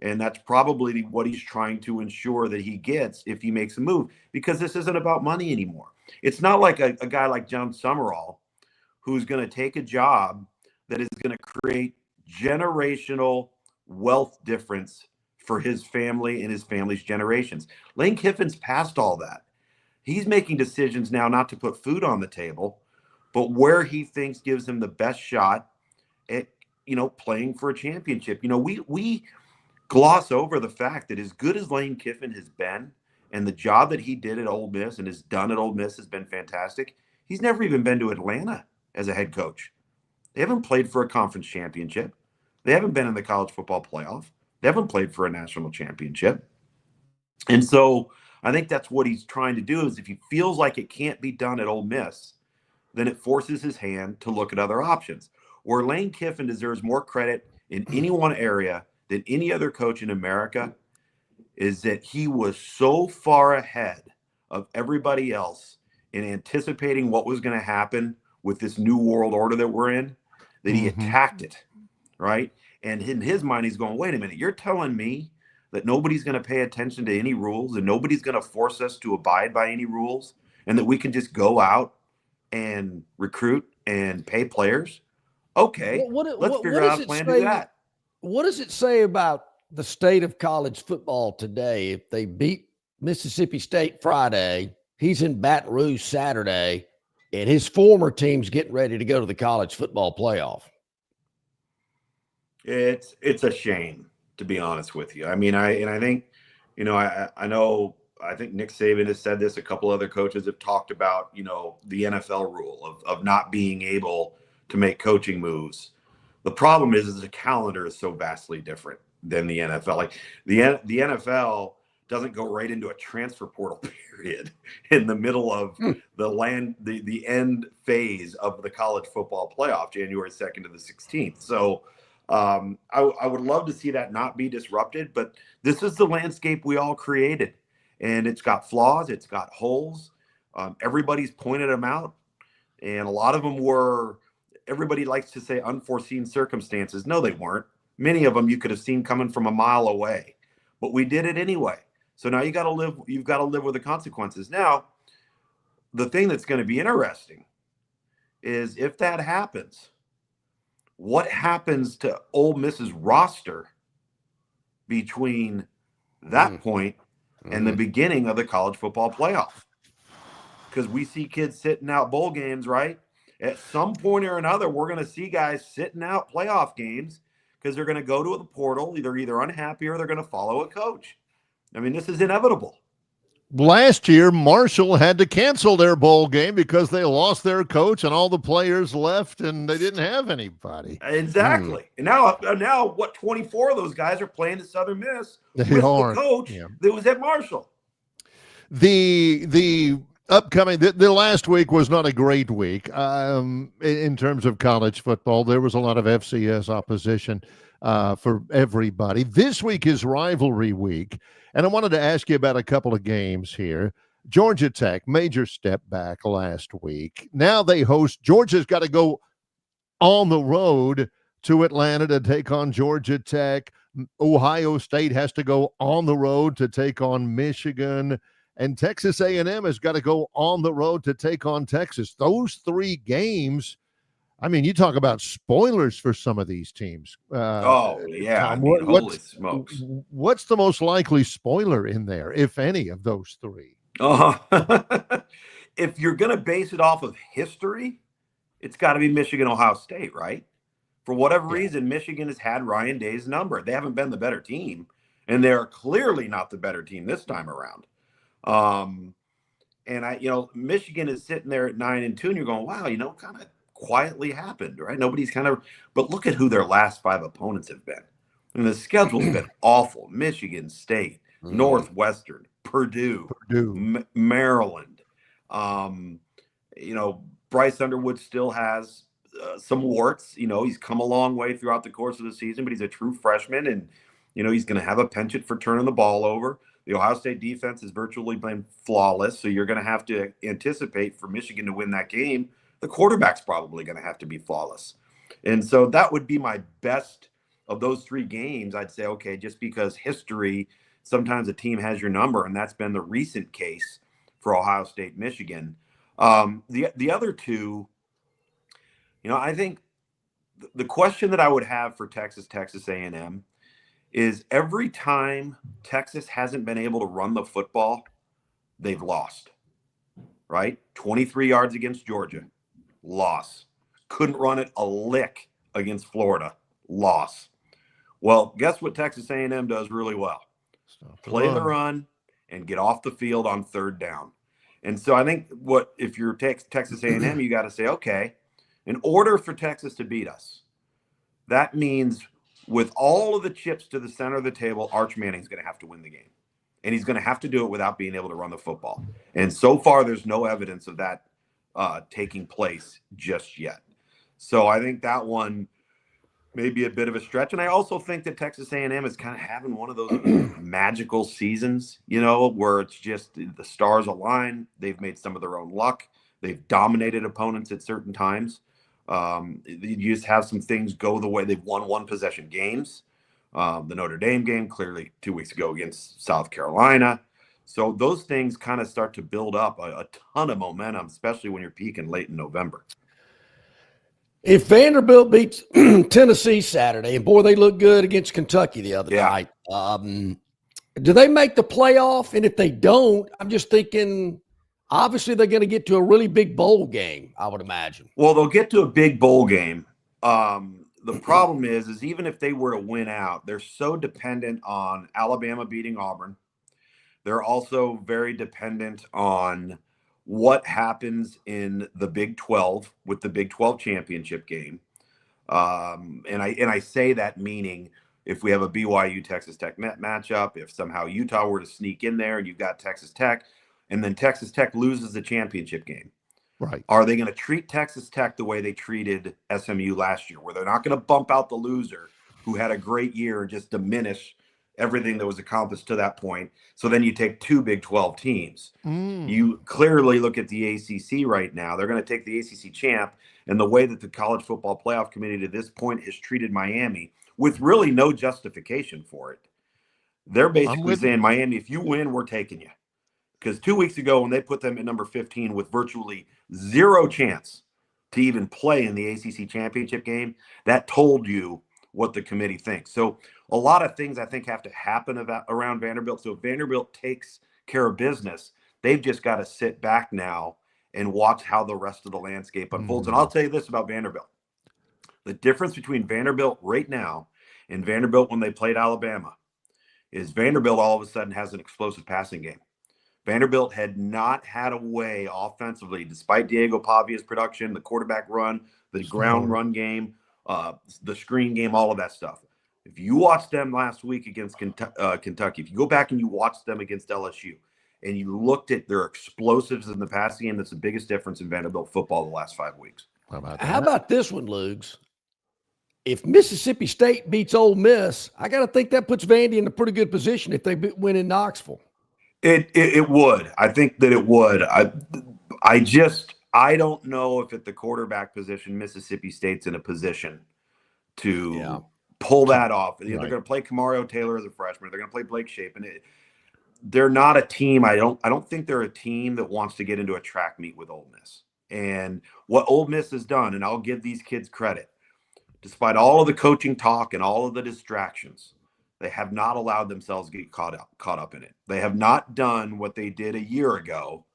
And that's probably what he's trying to ensure that he gets if he makes a move, because this isn't about money anymore. It's not like a guy like John Summerall, who's going to take a job that is going to create generational wealth difference for his family and his family's generations. Lane Kiffin's past all that. He's making decisions now not to put food on the table, but where he thinks gives him the best shot at, playing for a championship. We gloss over the fact that as good as Lane Kiffin has been, and the job that he did at Ole Miss and has done at Ole Miss has been fantastic, he's never even been to Atlanta as a head coach. They haven't played for a conference championship. They haven't been in the college football playoff. They haven't played for a national championship. And so I think that's what he's trying to do, is if he feels like it can't be done at Ole Miss, then it forces his hand to look at other options. Where Lane Kiffin deserves more credit in any one area than any other coach in America is that he was so far ahead of everybody else in anticipating what was going to happen with this new world order that we're in, that he attacked it, right? And in his mind, he's going, wait a minute, you're telling me that nobody's going to pay attention to any rules and nobody's going to force us to abide by any rules, and that we can just go out and recruit and pay players? Okay, let's figure out a plan to do that.
What does it say about the state of college football today, if they beat Mississippi State Friday, he's in Baton Rouge Saturday, and his former team's getting ready to go to the college football playoff.
It's a shame, to be honest with you. I mean, I think, you know, I think Nick Saban has said this. A couple other coaches have talked about, you know, the NFL rule of not being able to make coaching moves. The problem is the calendar is so vastly different than the NFL. Like the NFL doesn't go right into a transfer portal period in the middle of the end phase of the college football playoff, January 2nd to the 16th. So I would love to see that not be disrupted, but this is the landscape we all created, and it's got flaws, it's got holes. Everybody's pointed them out, and a lot of them were, everybody likes to say unforeseen circumstances. No, they weren't. Many of them you could have seen coming from a mile away, but we did it anyway. So now you've got to live with the consequences. Now, the thing that's going to be interesting is if that happens, what happens to Ole Miss's roster between that point and the beginning of the college football playoff? Because we see kids sitting out bowl games, right? At some point or another, we're going to see guys sitting out playoff games because they're going to go to the portal. They're either unhappy or they're going to follow a coach. I mean, this is inevitable.
Last year, Marshall had to cancel their bowl game because they lost their coach and all the players left and they didn't have anybody.
Exactly. And now what, 24 of those guys are playing at Southern Miss with the coach that was at Marshall.
The upcoming, the last week was not a great week in terms of college football. There was a lot of FCS opposition for everybody. This week is rivalry week. And I wanted to ask you about a couple of games here. Georgia Tech, major step back last week. Now they host, Georgia's got to go on the road to Atlanta to take on Georgia Tech. Ohio State has to go on the road to take on Michigan. And Texas A&M has got to go on the road to take on Texas. Those three games, I mean, you talk about spoilers for some of these teams.
Tom, holy smokes.
What's the most likely spoiler in there, if any, of those three?
If you're going to base it off of history, it's got to be Michigan, Ohio State, right? For whatever reason, Michigan has had Ryan Day's number. They haven't been the better team, and they're clearly not the better team this time around. Michigan is sitting there at 9-2, and you're going, wow, kind of quietly happened, right? But look at who their last 5 opponents have been. And the schedule's been awful. Michigan State, Northwestern, Purdue. Maryland. Bryce Underwood still has some warts. He's come a long way throughout the course of the season, but he's a true freshman, and he's going to have a penchant for turning the ball over. The Ohio State defense has virtually been flawless, so you're going to have to anticipate for Michigan to win that game, the quarterback's probably going to have to be flawless. And so that would be my best of those 3 games. I'd say, okay, just because history, sometimes a team has your number, and that's been the recent case for Ohio State, Michigan. The other 2, I think the question that I would have for Texas A&M is every time Texas hasn't been able to run the football, they've lost, right? 23 yards against Georgia. Loss. Couldn't run it a lick against Florida. Loss. Well, guess what Texas A&M does really well? Play the run and get off the field on 3rd down. And so I think if you're Texas A&M, you got to say, okay, in order for Texas to beat us, that means with all of the chips to the center of the table, Arch Manning's going to have to win the game. And he's going to have to do it without being able to run the football. And so far, there's no evidence of that taking place just yet. So I think that one may be a bit of a stretch. And I also think that Texas A&M is kind of having one of those magical seasons, where it's just the stars align. They've made some of their own luck. They've dominated opponents at certain times. You just have some things go the way. They've won 1-possession games. The Notre Dame game clearly 2 weeks ago against South Carolina. So those things kind of start to build up a ton of momentum, especially when you're peaking late in November.
If Vanderbilt beats Tennessee Saturday, and boy, they look good against Kentucky the other night, do they make the playoff? And if they don't, I'm just thinking, obviously they're going to get to a really big bowl game, I would imagine.
Well, they'll get to a big bowl game. The problem is even if they were to win out, they're so dependent on Alabama beating Auburn. They're also very dependent on what happens in the Big 12 with the Big 12 championship game. And I say that meaning if we have a BYU Texas Tech matchup, if somehow Utah were to sneak in there and you've got Texas Tech, and then Texas Tech loses the championship game.
Right.
Are they going to treat Texas Tech the way they treated SMU last year, where they're not going to bump out the loser who had a great year and just diminish everything that was accomplished to that point? So then you take two Big 12 teams. You clearly look at the ACC right now. They're going to take the ACC champ, and the way that the College Football Playoff Committee to this point has treated Miami with really no justification for it. They're basically saying, Miami, if you win, we're taking you. Because 2 weeks ago, when they put them at number 15 with virtually zero chance to even play in the ACC championship game, that told you what the committee thinks. So a lot of things I think have to happen around Vanderbilt. So if Vanderbilt takes care of business, they've just got to sit back now and watch how the rest of the landscape unfolds. And I'll tell you this about Vanderbilt. The difference between Vanderbilt right now and Vanderbilt when they played Alabama is Vanderbilt all of a sudden has an explosive passing game. Vanderbilt had not had a way offensively, despite Diego Pavia's production, the quarterback run, the ground run game, the screen game, all of that stuff. If you watched them last week against Kentucky, if you go back and you watched them against LSU, and you looked at their explosives in the passing game, that's the biggest difference in Vanderbilt football the last 5 weeks.
How about this one, Lugs? If Mississippi State beats Ole Miss, I got to think that puts Vandy in a pretty good position if they win in Knoxville.
It would. I think that it would. I don't know if at the quarterback position, Mississippi State's in a position to pull that off. They're going to play Kamario Taylor as a freshman. They're going to play Blake Shapen. They're not a team. I don't think they're a team that wants to get into a track meet with Ole Miss. And what Ole Miss has done, and I'll give these kids credit, despite all of the coaching talk and all of the distractions, they have not allowed themselves to get caught up in it. They have not done what they did a year ago,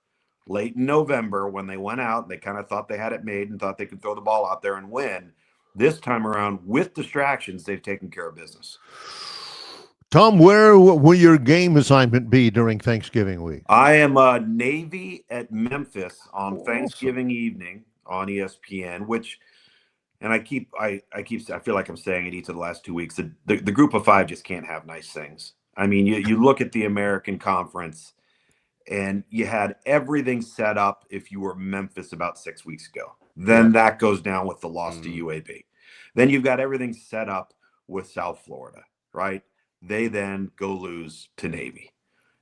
late in November, when they went out and they kind of thought they had it made and thought they could throw the ball out there and win. This time around, with distractions, they've taken care of business.
Tom, where will your game assignment be during Thanksgiving week?
I am Navy at Memphis on Thanksgiving evening on ESPN, which, and I feel like I'm saying it each of the last 2 weeks. The group of five just can't have nice things. I mean, you look at the American Conference, and you had everything set up if you were Memphis about 6 weeks ago. Then that goes down with the loss to UAB. Then you've got everything set up with South Florida, right? They then go lose to Navy.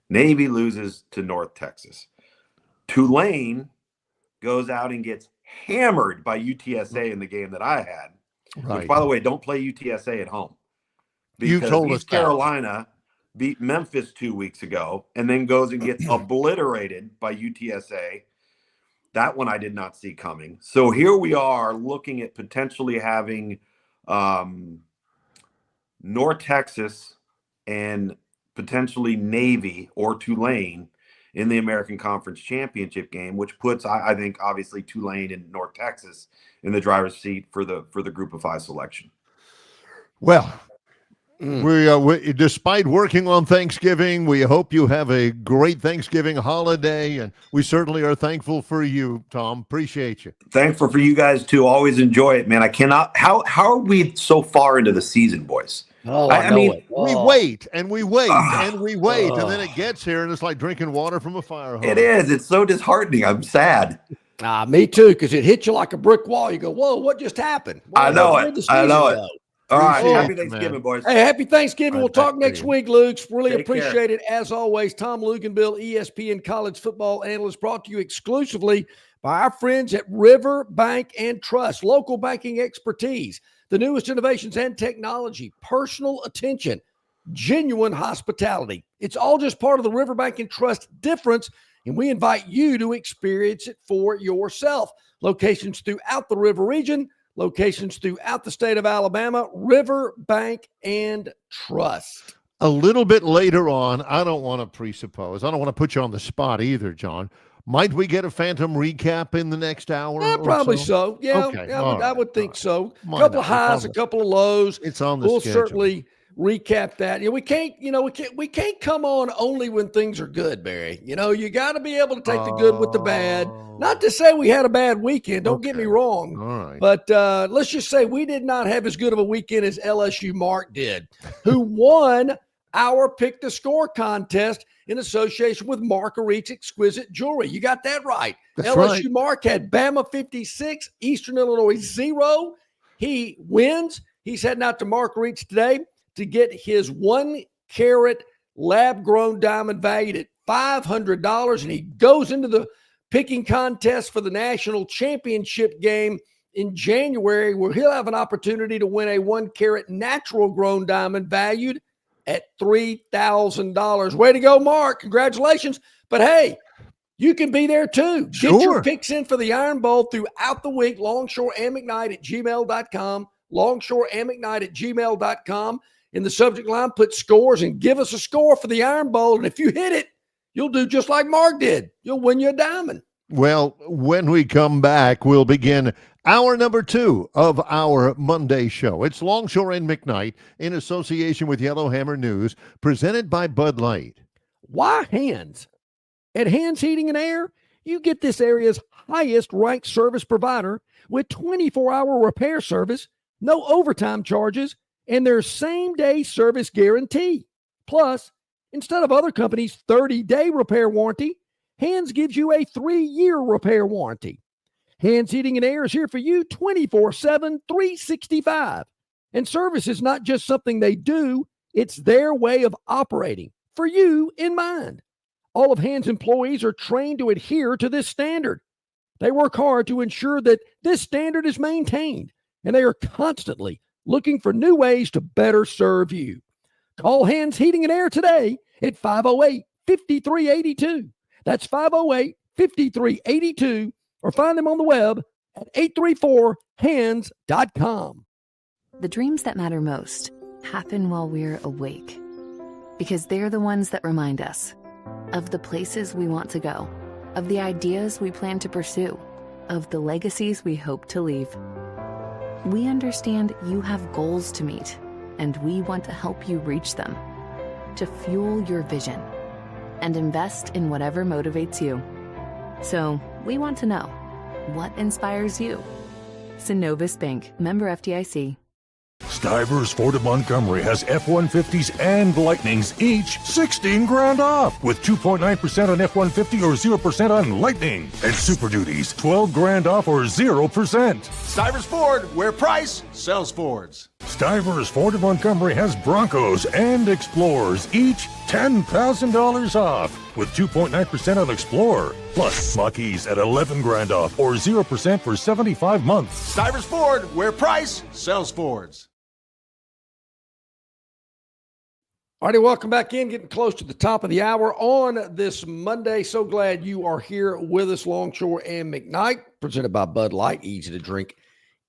Navy loses to North Texas. Tulane goes out and gets hammered by UTSA in the game that I had. Right. Which, by the way, don't play UTSA at home. Because
you told
East
us
Carolina beat Memphis 2 weeks ago and then goes and gets obliterated by UTSA. That one I did not see coming. So here we are looking at potentially having North Texas and potentially Navy or Tulane in the American Conference Championship game, which puts, I think, obviously Tulane and North Texas in the driver's seat for the group of five selection.
Well, we despite working on Thanksgiving, we hope you have a great Thanksgiving holiday, and we certainly are thankful for you, Tom. Appreciate you.
Thankful for you guys too. Always enjoy it, man. I cannot. How are we so far into the season, boys?
Oh, I mean,
we wait and we wait and we wait, and then it gets here, and it's like drinking water from a fire hose.
It is. It's so disheartening. I'm sad.
Me too, because it hit you like a brick wall. You go, whoa, what just happened?
I know it. I know it. All right.
Oh,
happy Thanksgiving, boys.
Hey, happy Thanksgiving. We'll talk next week, Luke. Really
Take
appreciate it. As always, Tom Luganbill, ESPN college football analyst, brought to you exclusively by our friends at River Bank and Trust. Local banking expertise, the newest innovations and technology, personal attention, genuine hospitality. It's all just part of the River Bank and Trust difference, and we invite you to experience it for yourself. Locations throughout the River region. locations throughout the state of Alabama, River, Bank, and Trust.
A little bit later on, I don't want to presuppose. I don't want to put you on the spot either, John. Might we get a Phantom recap in the next hour?
Yeah, probably so. Yeah,
Okay.
yeah, I would think so. A
Why
couple
not?
of highs, a couple of lows.
It's on the
We'll
schedule.
certainly recap that. We can't come on only when things are good, Barry. You got to be able to take the good with the bad. Not to say we had a bad weekend. Don't get me wrong.
All right.
But let's just say we did not have as good of a weekend as LSU Mark did, who won our Pick the Score contest in association with Marguerite's Exquisite Jewelry. You got that right.
That's
LSU
right.
Mark had Bama 56, Eastern Illinois 0. He wins. He's heading out to Marguerite's today to get his 1 carat lab-grown diamond valued at $500, and he goes into the picking contest for the national championship game in January, where he'll have an opportunity to win a 1 carat natural-grown diamond valued at $3,000. Way to go, Mark. Congratulations. But hey, you can be there too. Get your picks in for the Iron Bowl throughout the week. Longshore and McKnight at gmail.com. Longshore and McKnight at gmail.com. In the subject line, put scores and give us a score for the Iron Bowl. And if you hit it, you'll do just like Mark did. You'll win you a diamond.
Well, when we come back, we'll begin hour number 2 of our Monday show. It's Longshore and McKnight in association with Yellowhammer News, presented by Bud Light.
Why Hands? At Hands Heating and Air, you get this area's highest ranked service provider with 24-hour repair service, no overtime charges, and their same-day service guarantee. Plus, instead of other companies' 30-day repair warranty, Hands gives you a 3-year repair warranty. Hands Heating and Air is here for you 24/7, 365. And service is not just something they do, it's their way of operating, for you in mind. All of Hands employees are trained to adhere to this standard. They work hard to ensure that this standard is maintained, and they are constantly looking for new ways to better serve you. Call Hands Heating and Air today at 508-5382. That's 508-5382, or find them on the web at 834hands.com.
The dreams that matter most happen while we're awake, because they're the ones that remind us of the places we want to go, of the ideas we plan to pursue, of the legacies we hope to leave. We understand you have goals to meet, and we want to help you reach them, to fuel your vision and invest in whatever motivates you. So we want to know, what inspires you? Synovus Bank, member FDIC.
Stivers Ford of Montgomery has F-150s and Lightnings, each $16,000 off, with 2.9% on F-150 or 0% on Lightning. And Super Duties, $12,000 off or 0%.
Stivers Ford, where price sells Fords.
Stivers Ford of Montgomery has Broncos and Explorers, each $10,000 off, with 2.9% on Explorer. Plus, Mach-E's at $11,000 off or 0% for 75 months.
Stivers Ford, where price sells Fords.
All righty, welcome back in. Getting close to the top of the hour on this Monday. So glad you are here with us, Longshore and McKnight, presented by Bud Light. Easy to drink,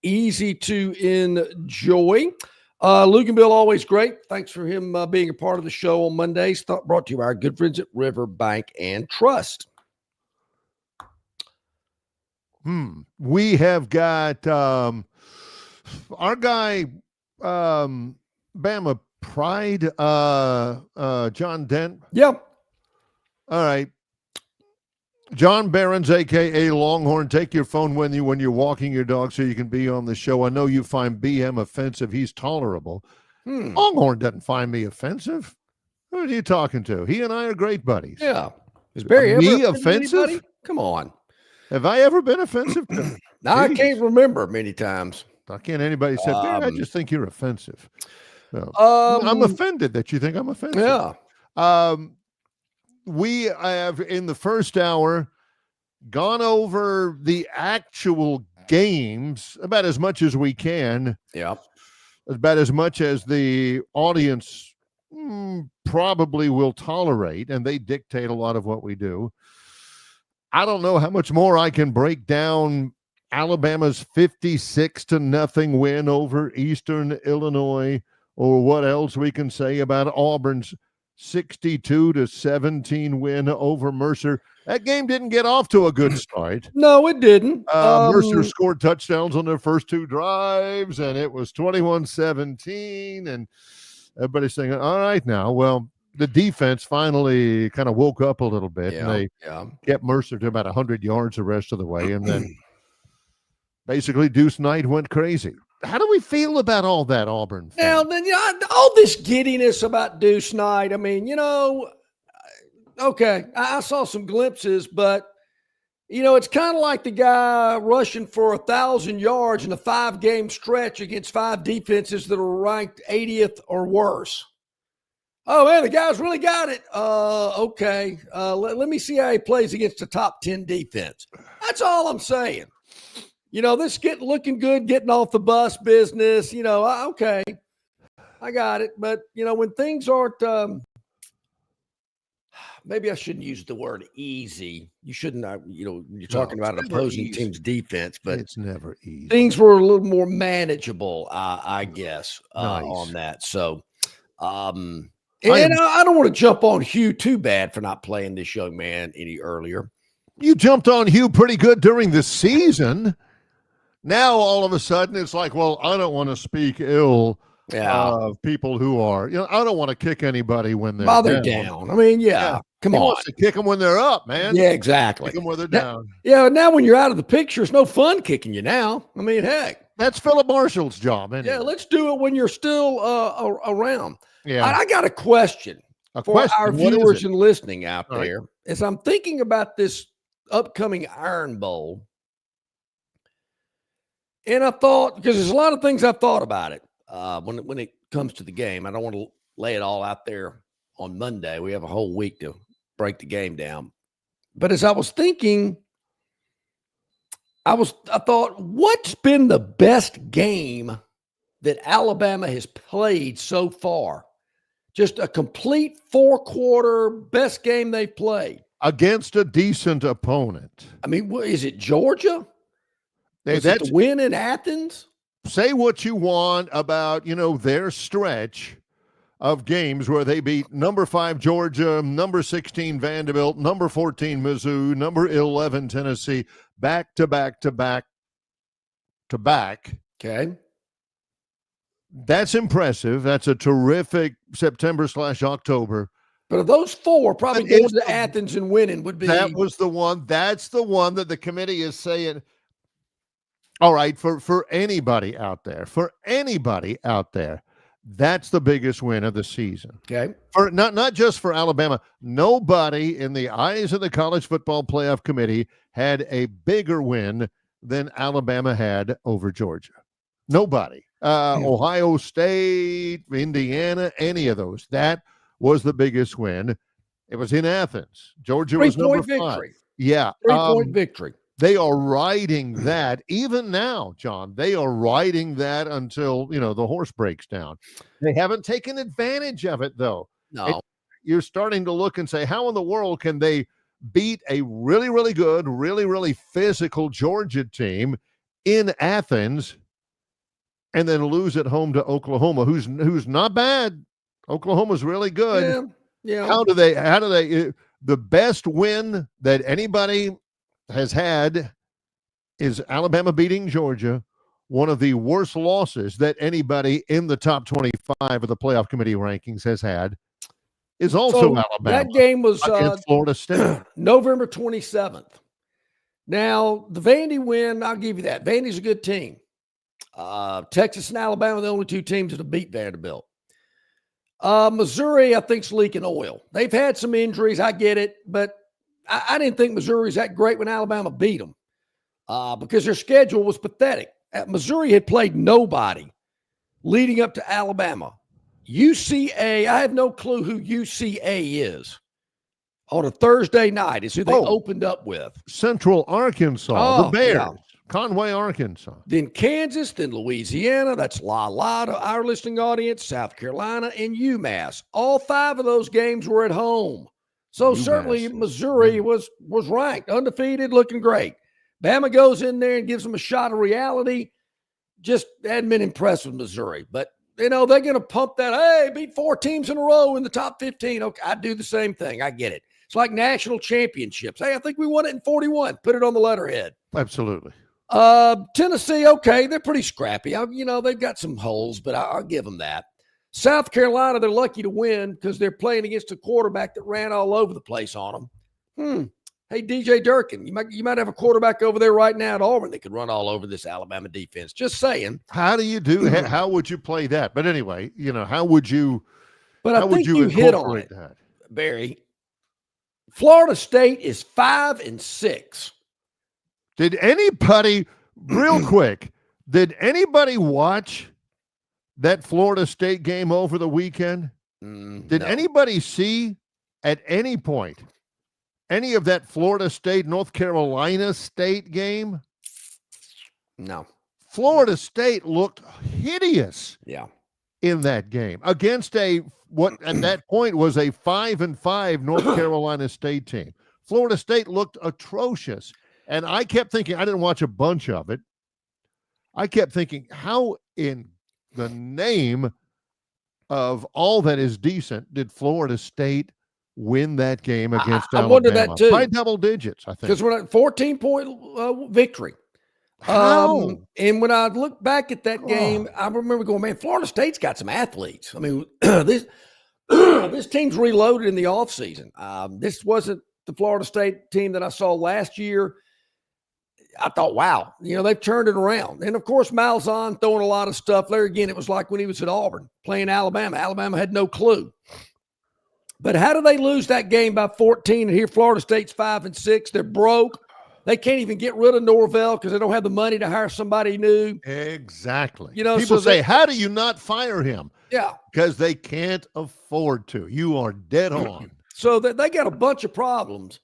easy to enjoy. Luke and Bill, always great. Thanks for him being a part of the show on Mondays. Brought to you by our good friends at River, Bank, and Trust.
We have got our guy, Bama Pride, John Dent.
Yep.
All right. John Behrens, a.k.a. Longhorn, take your phone with you when you're walking your dog so you can be on the show. I know you find BM offensive. He's tolerable. Longhorn doesn't find me offensive. Who are you talking to? He and I are great buddies.
Yeah. Is Barry
me
ever
offensive?
Anybody? Come on.
Have I ever been offensive?
Now, I can't remember many times.
I can't anybody say, Barry, I just think you're offensive. So, I'm offended that you think I'm offensive.
Yeah.
We have, in the first hour, gone over the actual games about as much as we can.
Yeah.
About as much as the audience probably will tolerate, and they dictate a lot of what we do. I don't know how much more I can break down Alabama's 56-0 win over Eastern Illinois, or what else we can say about Auburn's 62-17 win over Mercer. That game didn't get off to a good start.
No, it didn't.
Mercer scored touchdowns on their first 2 drives, and it was 21-17, and everybody's saying, all right now, well, the defense finally kind of woke up a little bit, and they kept Mercer to about 100 yards the rest of the way, and then basically Deuce Knight went crazy. How do we feel about all that, Auburn fans?
Now, then, all this giddiness about Deuce Knight, I mean, okay, I saw some glimpses, but, it's kind of like the guy rushing for 1,000 yards in a 5-game stretch against 5 defenses that are ranked 80th or worse. Oh, man, the guy's really got it. Okay. Let me see how he plays against the top 10 defense. That's all I'm saying. This looking good, getting off the bus business, okay, I got it. But, when things aren't, maybe I shouldn't use the word easy. You shouldn't, you're talking about an opposing team's defense, but
it's never easy.
Things were a little more manageable, I guess,
Nice.
on that. So, I don't want to jump on Hugh too bad for not playing this young man any earlier.
You jumped on Hugh pretty good during the season. Now, all of a sudden, it's like, well, I don't want to speak ill of people who are, I don't want to kick anybody when they're
down. I mean, come on.
Wants to kick them when they're up, man.
Yeah, exactly.
Kick them when they're down.
Now when you're out of the picture, it's no fun kicking you now. I mean, heck.
That's Philip Marshall's job, anyway.
Yeah, let's do it when you're still around.
Yeah.
I got a question for our viewers and listening out
All
there. As I'm thinking about this upcoming Iron Bowl, and I thought, because there's a lot of things I've thought about it when it comes to the game. I don't want to lay it all out there on Monday. We have a whole week to break the game down. But as I was thinking, I thought, what's been the best game that Alabama has played so far? Just a complete 4-quarter best game they've played.
Against a decent opponent.
I mean, is it Georgia? Was it the win in Athens?
Say what you want about, their stretch of games where they beat number 5 Georgia, number 16 Vanderbilt, number 14 Mizzou, number 11 Tennessee, back to back to back to back.
Okay.
That's impressive. That's a terrific September/October.
But of those 4, probably going to Athens and winning would be.
That was the one. That's the one that the committee is saying. All right, for anybody out there, that's the biggest win of the season.
Okay.
For not just for Alabama. Nobody in the eyes of the College Football Playoff Committee had a bigger win than Alabama had over Georgia. Nobody. Ohio State, Indiana, any of those. That was the biggest win. It was in Athens. Georgia was number 5.
Victory.
Yeah.
3-point victory.
They are riding that even now, John. They are riding that until, the horse breaks down. They haven't taken advantage of it, though.
No.
You're starting to look and say, how in the world can they beat a really, really good, really, really physical Georgia team in Athens and then lose at home to Oklahoma, who's not bad? Oklahoma's really good.
Yeah.
How do they the best win that anybody has had is Alabama beating Georgia. One of the worst losses that anybody in the top 25 of the playoff committee rankings has had is also Alabama.
That game was
against Florida State.
November 27th. Now, the Vandy win, I'll give you that. Vandy's a good team. Texas and Alabama are the only 2 teams that have beat Vanderbilt. Missouri, I think, is leaking oil. They've had some injuries. I get it, but I didn't think Missouri's that great when Alabama beat them because their schedule was pathetic. Missouri had played nobody leading up to Alabama. UCA, I have no clue who UCA is. On a Thursday night is who they opened up with.
Central Arkansas, the Bears. Conway, Arkansas.
Then Kansas, then Louisiana. That's to our listening audience. South Carolina and UMass. All 5 of those games were at home. So certainly Missouri was ranked, undefeated, looking great. Bama goes in there and gives them a shot of reality. Just hadn't been impressed with Missouri. But, they're going to pump that, hey, beat 4 teams in a row in the top 15. Okay, I do the same thing. I get it. It's like national championships. Hey, I think we won it in 41. Put it on the letterhead.
Absolutely.
Tennessee, okay, they're pretty scrappy. They've got some holes, but I'll give them that. South Carolina, they're lucky to win because they're playing against a quarterback that ran all over the place on them. Hey, DJ Durkin, you might have a quarterback over there right now at Auburn that could run all over this Alabama defense. Just saying.
How do you do? How would you play that? But anyway, how would you?
But I think you hit on it, Barry. Florida State is 5-6.
Did anybody, real quick, did anybody watch that Florida State game over the weekend? Did anybody see at any point any of that Florida State, North Carolina State game?
No.
Florida State looked hideous
in
that game against what at that point was a 5-5 North Carolina State team. Florida State looked atrocious. And I kept thinking, I didn't watch a bunch of it. I kept thinking, how in the name of all that is decent did Florida State win that game against Alabama?
I wonder that too.
By double digits, I think.
Because we're at 14-point victory.
How?
And when I look back at that game, I remember going, man, Florida State's got some athletes. I mean, this team's reloaded in the offseason. This wasn't the Florida State team that I saw last year. I thought, wow, they've turned it around. And, of course, Malzahn throwing a lot of stuff there. Again, it was like when he was at Auburn playing Alabama. Alabama had no clue. But how do they lose that game by 14? And here Florida State's 5-6. They're broke. They can't even get rid of Norvell because they don't have the money to hire somebody new.
Exactly.
so
People say, how do you not fire him?
Yeah.
Because they can't afford to. You are dead on.
So they got a bunch of problems,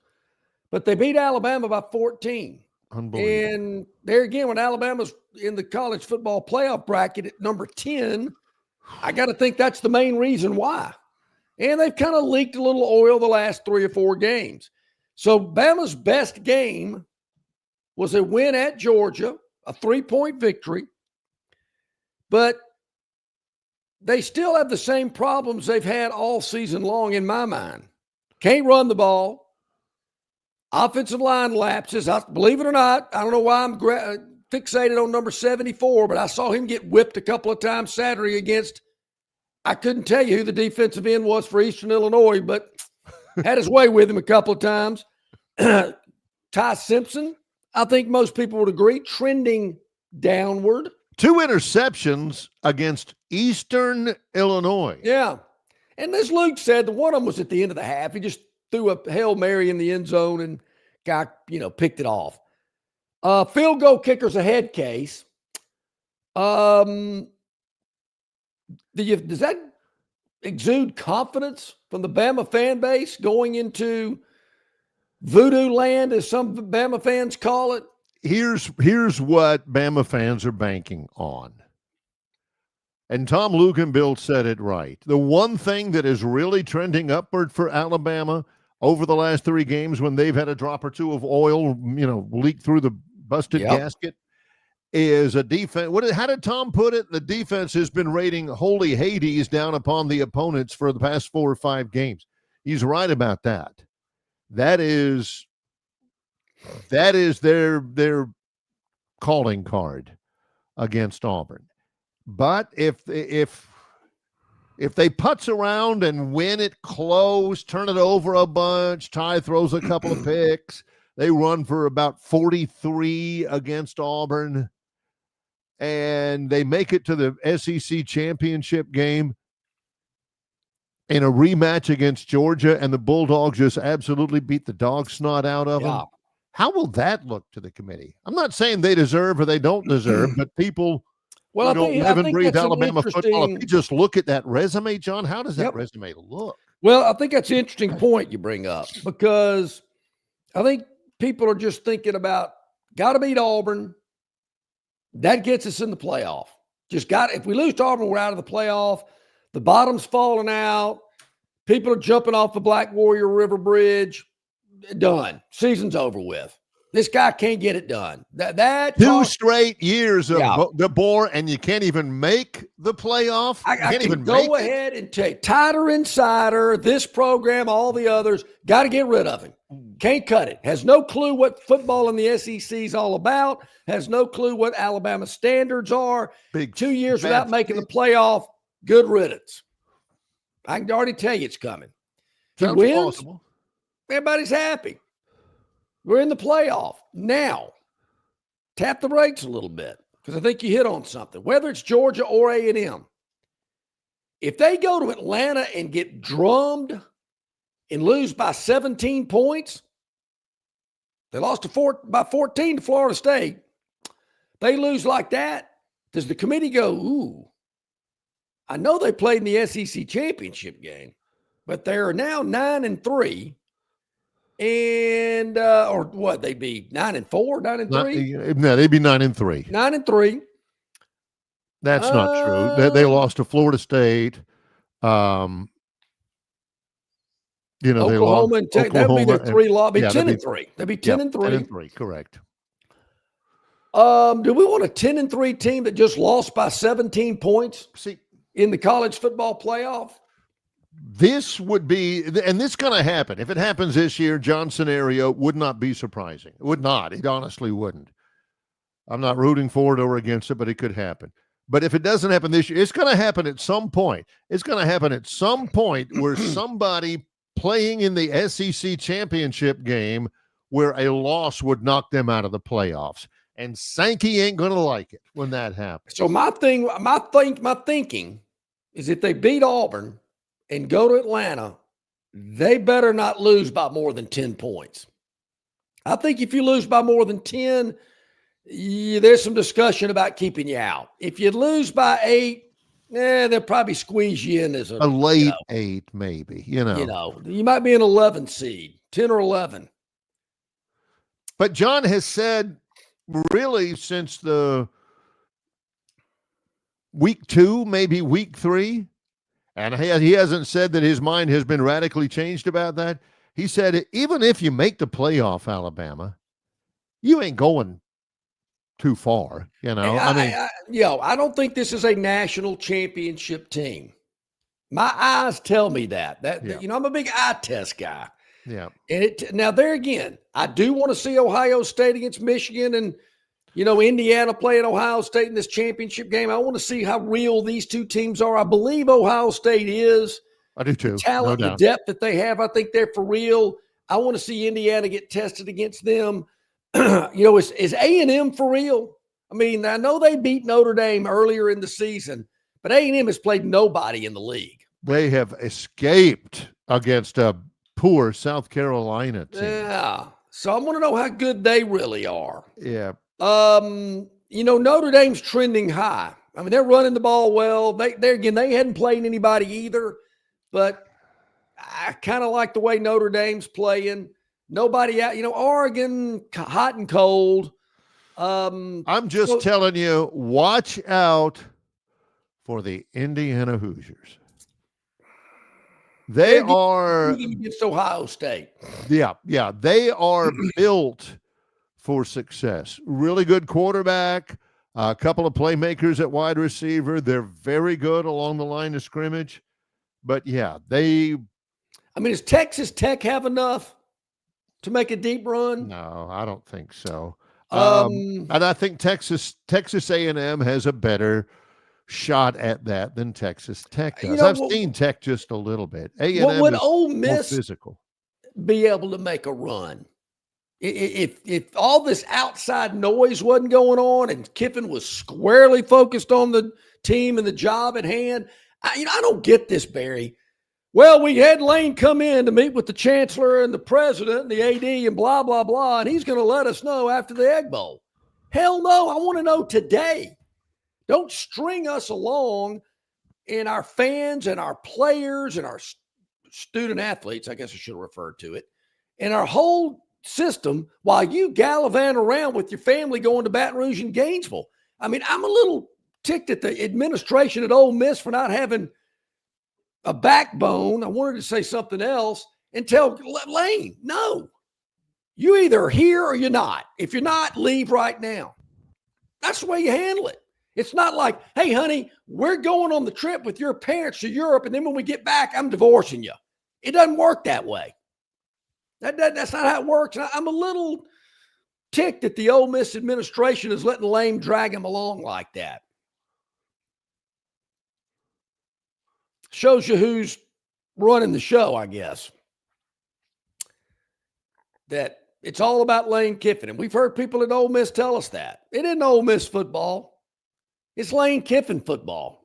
but they beat Alabama by 14.
Unbelievable.
And there again, when Alabama's in the college football playoff bracket at number 10, I got to think that's the main reason why. And they've kind of leaked a little oil the last 3 or 4 games. So Bama's best game was a win at Georgia, a 3-point victory. But they still have the same problems they've had all season long in my mind. Can't run the ball. Offensive line lapses. Believe it or not, I don't know why I'm fixated on number 74, but I saw him get whipped a couple of times Saturday against, I couldn't tell you who the defensive end was for Eastern Illinois, but had his way with him a couple of times. Ty Simpson, I think most people would agree, trending downward.
2 interceptions against Eastern Illinois.
Yeah. And as Luke said, the one of them was at the end of the half. He just threw a Hail Mary in the end zone and guy, picked it off. Field goal kicker's a head case. Does that exude confidence from the Bama fan base going into voodoo land, as some Bama fans call it?
Here's what Bama fans are banking on. And Tom Luganbill said it right. The one thing that is really trending upward for Alabama over the last 3 games when they've had a drop or 2 of oil, leak through the busted gasket, is a defense. How did Tom put it? The defense has been raiding holy Hades down upon the opponents for the past 4 or 5 games. He's right about that. That is their calling card against Auburn. But if they putz around and win it close, turn it over a bunch, Ty throws a couple of picks, they run for about 43 against Auburn, and they make it to the SEC championship game in a rematch against Georgia, and the Bulldogs just absolutely beat the dog snot out of them. How will that look to the committee? I'm not saying they deserve or they don't deserve, but people who don't live and breathe Alabama football, if you just look at that resume, John, how does that resume look?
Well, I think that's an interesting point you bring up, because I think people are just thinking about, got to beat Auburn. That gets us in the playoff. If we lose to Auburn, we're out of the playoff. The bottom's falling out. People are jumping off the Black Warrior River Bridge. Done. Season's over with. This guy can't get it done.
Two straight years of
Yeah.
DeBoer, and you can't even make the playoff.
I can go ahead and take Tighter Insider, this program, all the others. Got to get rid of him. Can't cut it. Has no clue what football in the SEC is all about. Has no clue what Alabama standards are.
Big
2 years without making the playoff. Good riddance. I can already tell you it's coming. He
Sounds
wins.
possible.
Everybody's happy. We're in the playoff. Now, tap the brakes a little bit because I think you hit on something. Whether it's Georgia or A&M, if they go to Atlanta and get drummed and lose by 17 points, they lost by 14 to Florida State. They lose like that, does the committee go, ooh, I know they played in the SEC championship game, but they're now 9-3. And or what, they'd be 9-4, 9-3?
No, they'd be 9-3.
9-3.
That's not true. They lost to Florida State.
Oklahoma
they lost
and Texas. That would be their three loss. Be 10-3. They'd be 10-3.
10-3, correct.
Do we want a 10-3 team that just lost by 17 points in the college football playoff?
This would be, and this is going to happen. If it happens this year, John's scenario would not be surprising. It would not. It honestly wouldn't. I'm not rooting for it or against it, but it could happen. But if it doesn't happen this year, it's going to happen at some point. It's going to happen at some point where somebody playing in the SEC championship game where a loss would knock them out of the playoffs. And Sankey ain't going to like it when that happens.
So my thinking is if they beat Auburn and go to Atlanta, they better not lose by more than 10 points. I think if you lose by more than 10, there's some discussion about keeping you out. If you lose by 8, they'll probably squeeze you in as a
late 8, maybe. You
might be an 11 seed, 10 or 11.
But John has said really since the week 2, maybe week 3, and he hasn't said that his mind has been radically changed about that. He said, even if you make the playoff, Alabama, you ain't going too far. I
don't think this is a national championship team. My eyes tell me that. I'm a big eye test guy.
Yeah.
And now there again, I do want to see Ohio State against Michigan and, Indiana playing Ohio State in this championship game. I want to see how real these two teams are. I believe Ohio State is.
I do too.
The talent,
no
the depth that they have, I think they're for real. I want to see Indiana get tested against them. Is A&M for real? I mean, I know they beat Notre Dame earlier in the season, but A&M has played nobody in the league.
They have escaped against a poor South Carolina team.
Yeah. So I want to know how good they really are.
Yeah.
Notre Dame's trending high. I mean, they're running the ball well. They hadn't played anybody either, but I kind of like the way Notre Dame's playing. Nobody out, Oregon, hot and cold.
I'm just telling you, watch out for the Indiana Hoosiers. They are
against Ohio State.
Yeah. They are built for success. Really good quarterback, a couple of playmakers at wide receiver. They're very good along the line of scrimmage. But
does Texas Tech have enough to make a deep run?
No, I don't think so. And I think Texas A&M has a better shot at that than Texas Tech does. I've seen Tech just a little bit. A&M
would
is
Ole Miss
more physical.
Be able to make a run? If all this outside noise wasn't going on and Kiffin was squarely focused on the team and the job at hand, I don't get this, Barry. Well, we had Lane come in to meet with the chancellor and the president and the AD and blah, blah, blah, and he's going to let us know after the Egg Bowl. Hell no, I want to know today. Don't string us along and our fans and our players and our student athletes, I guess I should have referred to it, and our whole system while you gallivant around with your family going to Baton Rouge and Gainesville. I mean, I'm a little ticked at the administration at Ole Miss for not having a backbone. I wanted to say something else and tell Lane, no, You either here or you're not. If you're not, leave right now. That's the way you handle it. It's not like, hey, honey, we're going on the trip with your parents to Europe, and then when we get back, I'm divorcing you. It doesn't work that way. That's not how it works. I'm a little ticked that the Ole Miss administration is letting Lane drag him along like that. Shows you who's running the show, I guess. That it's all about Lane Kiffin. And we've heard people at Ole Miss tell us that. It isn't Ole Miss football. It's Lane Kiffin football.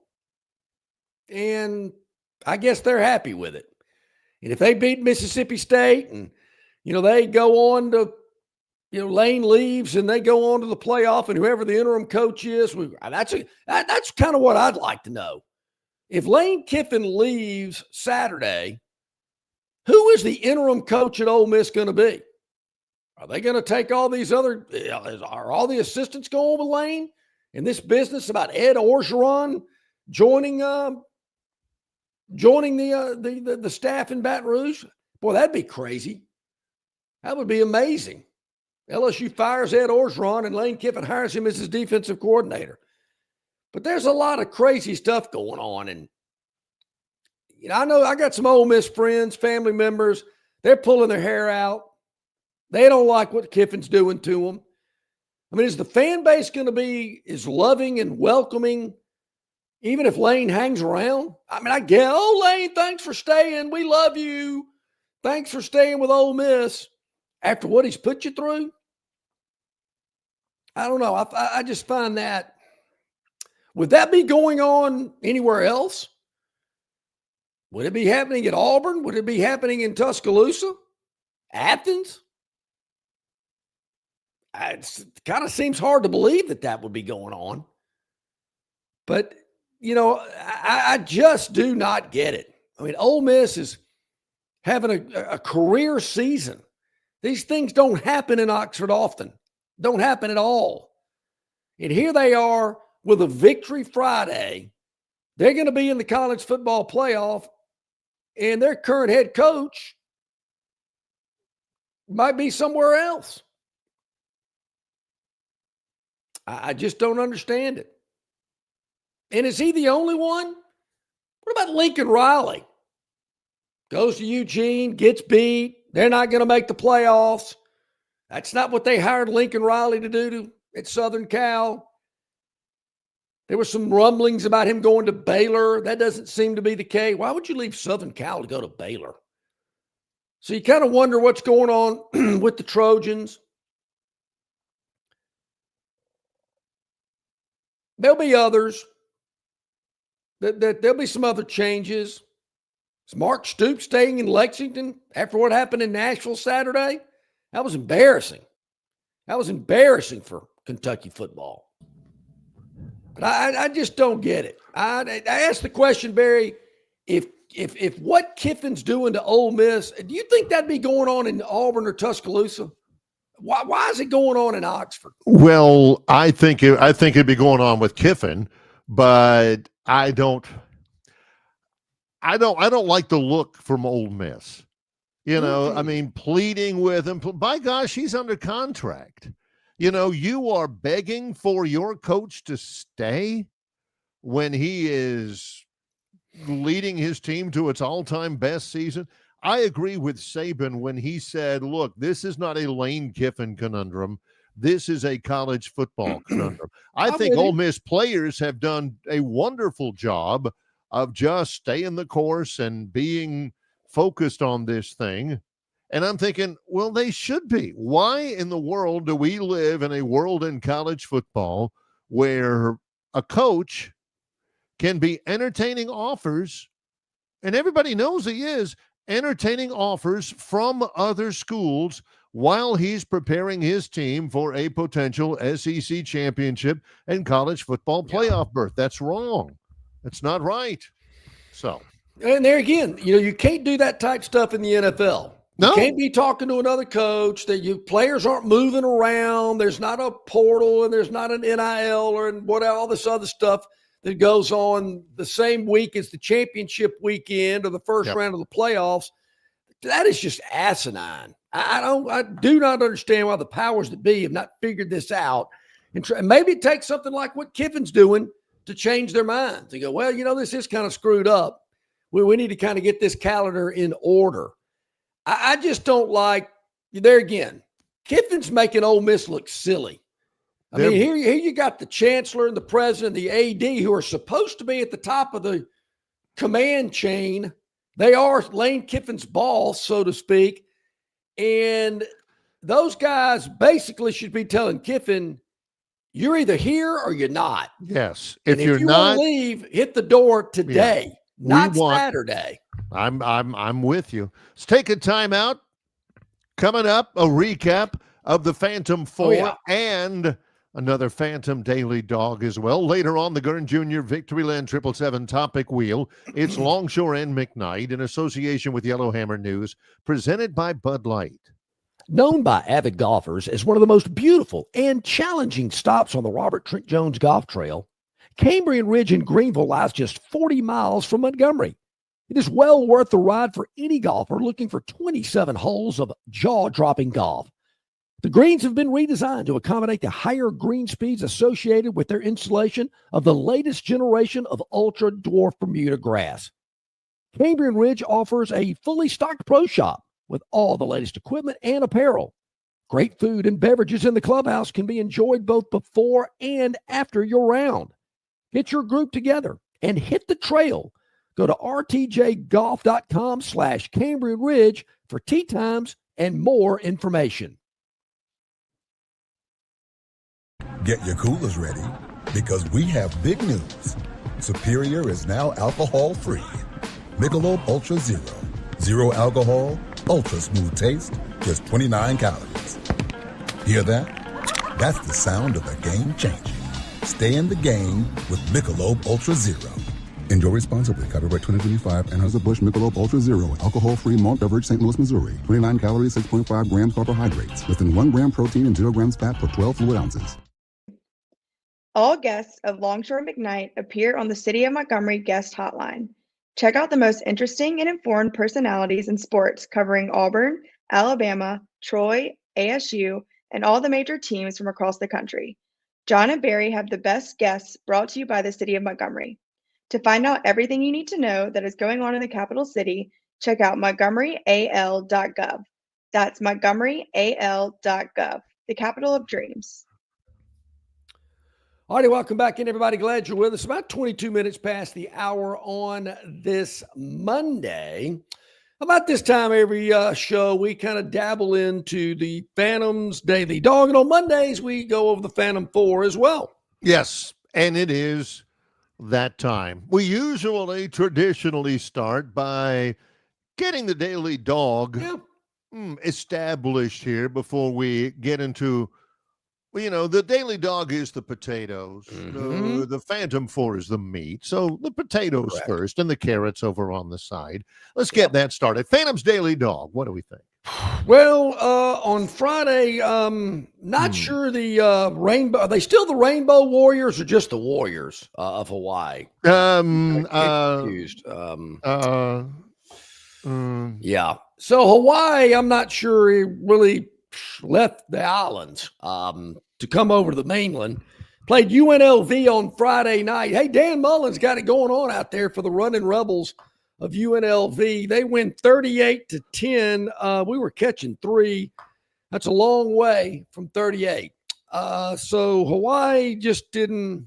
And I guess they're happy with it. And if they beat Mississippi State and, they go on to, Lane leaves and they go on to the playoff and whoever the interim coach is, that's kind of what I'd like to know. If Lane Kiffin leaves Saturday, who is the interim coach at Ole Miss going to be? Are they going to take all these other – are all the assistants going with Lane in this business about Ed Orgeron joining the staff in Baton Rouge? Boy, that'd be crazy. That would be amazing. LSU fires Ed Orgeron and Lane Kiffin hires him as his defensive coordinator. But there's a lot of crazy stuff going on. And, I know I got some Ole Miss friends, family members. They're pulling their hair out. They don't like what Kiffin's doing to them. I mean, is the fan base going to be as loving and welcoming even if Lane hangs around? I mean, I get, Lane, thanks for staying. We love you. Thanks for staying with Ole Miss. After what he's put you through? I don't know. I just find that. Would that be going on anywhere else? Would it be happening at Auburn? Would it be happening in Tuscaloosa? Athens? It kind of seems hard to believe that would be going on. But, I just do not get it. I mean, Ole Miss is having a career season. These things don't happen in Oxford often. Don't happen at all. And here they are with a victory Friday. They're going to be in the college football playoff, and their current head coach might be somewhere else. I just don't understand it. And is he the only one? What about Lincoln Riley? Goes to Eugene, gets beat. They're not going to make the playoffs. That's not what they hired Lincoln Riley to do at Southern Cal. There were some rumblings about him going to Baylor. That doesn't seem to be the case. Why would you leave Southern Cal to go to Baylor? So you kind of wonder what's going on with the Trojans. There'll be others. There'll be some other changes. Is Mark Stoops staying in Lexington after what happened in Nashville Saturday? That was embarrassing. That was embarrassing for Kentucky football. But I just don't get it. I asked the question, Barry, if what Kiffin's doing to Ole Miss, do you think that'd be going on in Auburn or Tuscaloosa? Why is it going on in Oxford?
Well, I think it'd be going on with Kiffin, but I don't like the look from Ole Miss. I mean, pleading with him. By gosh, he's under contract. You are begging for your coach to stay when he is leading his team to its all-time best season. I agree with Saban when he said, look, this is not a Lane Kiffin conundrum. This is a college football conundrum. I think Ole Miss players have done a wonderful job of just staying the course and being focused on this thing. And I'm thinking, well, they should be. Why in the world do we live in a world in college football where a coach can be entertaining offers, and everybody knows he is entertaining offers from other schools while he's preparing his team for a potential SEC championship and college football playoff berth? That's wrong. That's not right. So,
and there again, you can't do that type stuff in the NFL.
No.
You can't be talking to another coach. That players aren't moving around. There's not a portal and there's not an NIL or all this other stuff that goes on the same week as the championship weekend or the first round of the playoffs. That is just asinine. I do not understand why the powers that be have not figured this out. And maybe it takes something like what Kiffin's doing to change their minds. They go, well, this is kind of screwed up. We need to kind of get this calendar in order. I just don't like, there again, Kiffin's making Ole Miss look silly. I mean, here you got the chancellor and the president, the AD, who are supposed to be at the top of the command chain. They are Lane Kiffin's boss, so to speak. And those guys basically should be telling Kiffin, you're either here or you're not.
Yes.
If you not want to leave, hit the door today, not Saturday.
I'm with you. Let's take a timeout. Coming up, a recap of the Phantom Four and another Phantom Daily Dog as well. Later on, the Gurn Jr. Victoryland 777 topic wheel. It's Longshore and McKnight in association with Yellowhammer News, presented by Bud Light.
Known by avid golfers as one of the most beautiful and challenging stops on the Robert Trent Jones Golf Trail, Cambrian Ridge in Greenville lies just 40 miles from Montgomery. It is well worth the ride for any golfer looking for 27 holes of jaw-dropping golf. The greens have been redesigned to accommodate the higher green speeds associated with their installation of the latest generation of ultra-dwarf Bermuda grass. Cambrian Ridge offers a fully stocked pro shop with all the latest equipment and apparel. Great food and beverages in the clubhouse can be enjoyed both before and after your round. Get your group together and hit the trail. Go to rtjgolf.com/Cambrian Ridge for tee times and more information.
Get your coolers ready because we have big news. Superior is now alcohol-free. Michelob Ultra Zero. Zero alcohol, ultra smooth taste, just 29 calories. Hear that? That's the sound of a game changing. Stay in the game with Michelob Ultra Zero. Enjoy responsibly. Copyright 2025 Anheuser-Busch Michelob Ultra Zero. Alcohol-free malt beverage, St. Louis, Missouri. 29 calories, 6.5 grams carbohydrates. Less than 1 gram protein and 0 grams fat per 12 fluid ounces.
All guests of Longshore McKnight appear on the City of Montgomery guest hotline. Check out the most interesting and informed personalities in sports covering Auburn, Alabama, Troy, ASU, and all the major teams from across the country. John and Barry have the best guests brought to you by the City of Montgomery. To find out everything you need to know that is going on in the capital city, check out montgomeryal.gov. That's montgomeryal.gov, the capital of dreams.
All righty, welcome back in, everybody. Glad you're with us. About 22 minutes past the hour on this Monday. About this time every show, we kind of dabble into the Phantom's Daily Dog. And on Mondays, we go over the Phantom 4 as well.
Yes, and it is that time. We usually traditionally start by getting the Daily Dog established here before we get into, the Daily Dog is the potatoes. The Phantom 4 is the meat. So the potatoes first and the carrots over on the side. Let's get that started. Phantom's Daily Dog. What do we think?
Well, on Friday, not sure the Rainbow. Are they still the Rainbow Warriors or just the Warriors of Hawaii?
Confused.
Yeah. So Hawaii, I'm not sure he really left the islands to come over to the mainland. Played UNLV on Friday night. Hey, Dan Mullen's got it going on out there for the Running Rebels of UNLV. They win 38-10. We were catching 3. That's a long way from 38. So Hawaii just didn't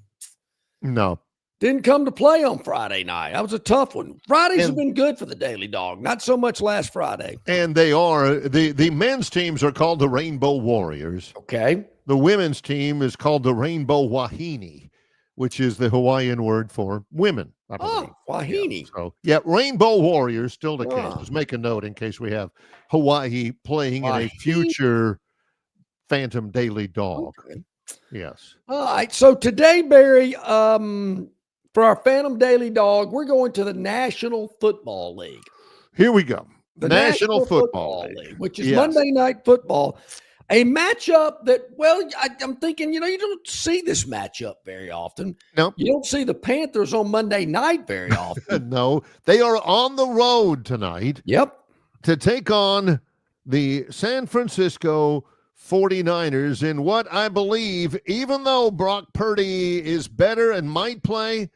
come to play on Friday night. That was a tough one. Fridays have been good for the Daily Dog. Not so much last Friday.
And they are. The men's teams are called the Rainbow Warriors.
Okay.
The women's team is called the Rainbow Wahine, which is the Hawaiian word for women.
Oh, Wahine.
Rainbow Warriors, still the case. Just make a note in case we have Hawaii playing in a future Phantom Daily Dog.
Okay.
Yes.
All right. So today, Barry, for our Phantom Daily Dog, we're going to the National Football League.
Here we go.
The
National Football
League, which is Monday Night Football. A matchup that, I'm thinking, you don't see this matchup very often.
No.
You don't see the Panthers on Monday night very often.
No. They are on the road tonight.
Yep.
To take on the San Francisco 49ers in what I believe, even though Brock Purdy is better and might play,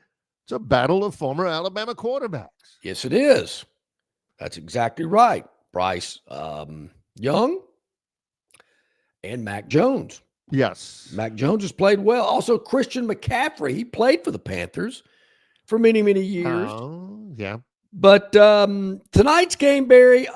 it's a battle of former Alabama quarterbacks.
Yes, it is. That's exactly right. Bryce Young and Mac Jones.
Yes.
Mac Jones has played well. Also, Christian McCaffrey, he played for the Panthers for many, many years.
Oh, yeah.
But tonight's game, Barry,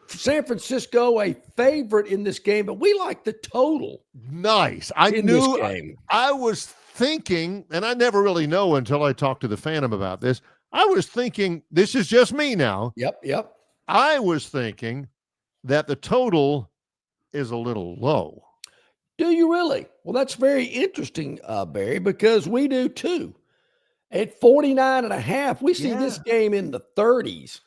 San Francisco, a favorite in this game, but we like the total.
Nice.
This game.
I was thinking, and I never really know until I talk to the Phantom about this. I was thinking, this is just me now.
Yep.
I was thinking that the total is a little low.
Do you really? Well, that's very interesting, Barry, because we do too. At 49.5, we see this game in the 30s.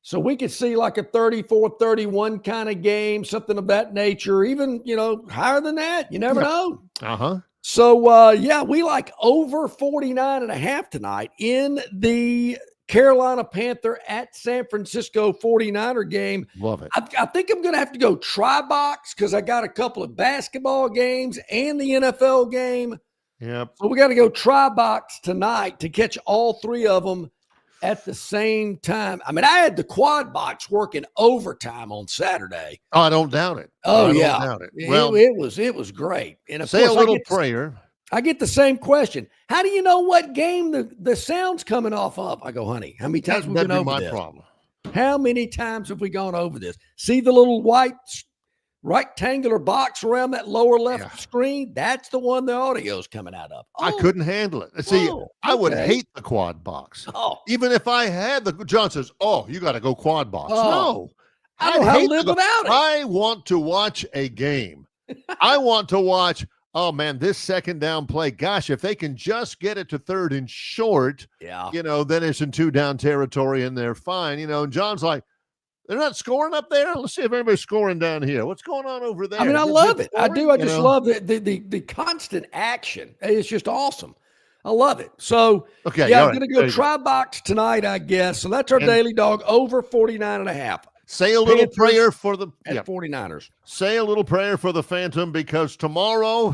So we could see like a 34-31 kind of game, something of that nature, even, higher than that. You never know.
Uh-huh.
So, we like over 49.5 tonight in the Carolina Panther at San Francisco 49er game.
Love it.
I think I'm going to have to go tri-box because I got a couple of basketball games and the NFL game.
Yep.
So we got to go tri-box tonight to catch all three of them at the same time. I mean, I had the quad box working overtime on Saturday.
Oh, I don't doubt it.
Oh,
I
yeah.
don't doubt it.
Well, it was great. And of
say
course,
a little prayer.
I get the same question. How do you know what game the sound's coming off of? I go, honey, how many times have we been over
my
this?
problem.
How many times have we gone over this? See the little white rectangular box around that lower left screen? That's the one the audio's coming out of.
I couldn't handle it. See, I would hate the quad box.
Oh.
Even if I had John says, you got to go quad box. No.
I don't know how to live without it.
I want to watch a game. I want to watch, oh man, this second down play. Gosh, if they can just get it to third and short, then it's in 2 down territory and they're fine. And John's like, they're not scoring up there. Let's see if anybody's scoring down here. What's going on over there?
I mean, I love it. I do. I just love the constant action. It's just awesome. I love it. So, I'm going to go tri-box tonight, I guess. So that's our daily dog over 49.5.
Say a little prayer for the
49ers.
Say a little prayer for the Phantom because tomorrow,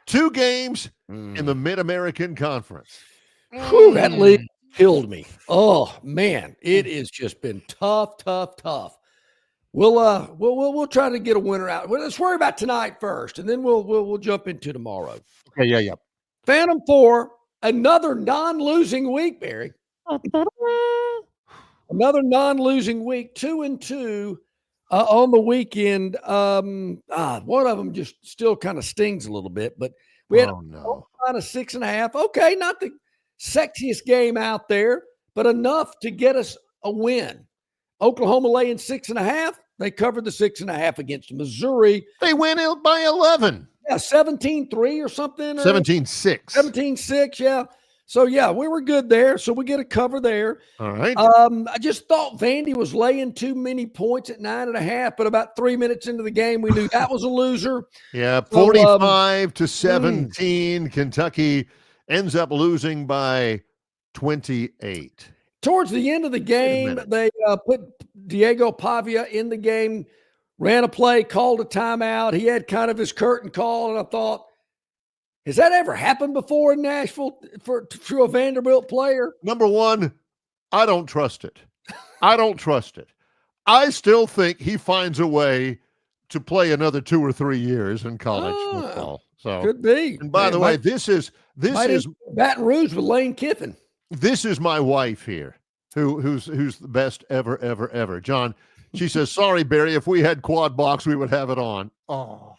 2 games in the Mid-American Conference.
Whew, that league killed me. Oh man, it has just been tough. We'll try to get a winner out. Well, let's worry about tonight first, and then we'll jump into tomorrow.
Okay, yeah.
Phantom 4, another non-losing week, Barry. Another non-losing week, 2-2 on the weekend. One of them just still kind of stings a little bit, but we had a 6.5. Okay, not the sexiest game out there, but enough to get us a win. Oklahoma laying 6.5. They covered the 6.5 against Missouri.
They win it by 11.
Yeah, 17-3 or something.
17-6.
17-6, yeah. So, we were good there. So, we get a cover there.
All right.
I just thought Vandy was laying too many points at 9.5, but about 3 minutes into the game, we knew that was a loser.
Yeah, 45-17. Kentucky ends up losing by 28.
Towards the end of the game, they put Diego Pavia in the game, ran a play, called a timeout. He had kind of his curtain call, and I thought, has that ever happened before in Nashville to a Vanderbilt player?
Number one, I don't trust it. I still think he finds a way to play another 2 or 3 years in college football. So
could be.
And by the way, this is
Baton Rouge with Lane Kiffin.
This is my wife here, who's the best ever. John, she says, "Sorry, Barry, if we had quad box, we would have it on." Oh.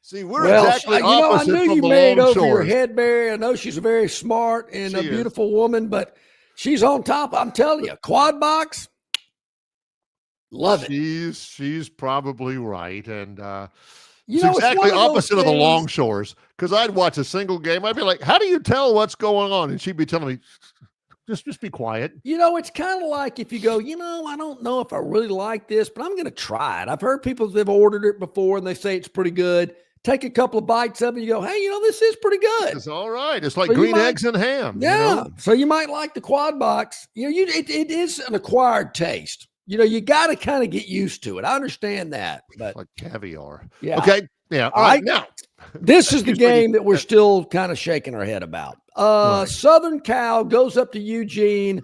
See, we're exactly opposite
I knew
from
you
the
made over
Longshore.
your head, Barry. I know she's very smart and a beautiful woman, but she's on top. I'm telling you, quad box, love it.
She's probably right, and
it's
exactly opposite of the Longshores. Because I'd watch a single game, I'd be like, "How do you tell what's going on?" And she'd be telling me, "Just be quiet."
It's kind of like if you go, I don't know if I really like this, but I'm going to try it. I've heard people that have ordered it before, and they say it's pretty good. Take a couple of bites of it, you go, hey, this is pretty good.
It's all right. It's like green eggs and ham.
Yeah. So you might like the quad box. It is an acquired taste. you got to kind of get used to it. I understand that, but
like caviar.
yeah.
Okay. Yeah.
All right.
Now,
This is the game that we're still kind of shaking our head about.
Right.
Southern Cal goes up to Eugene.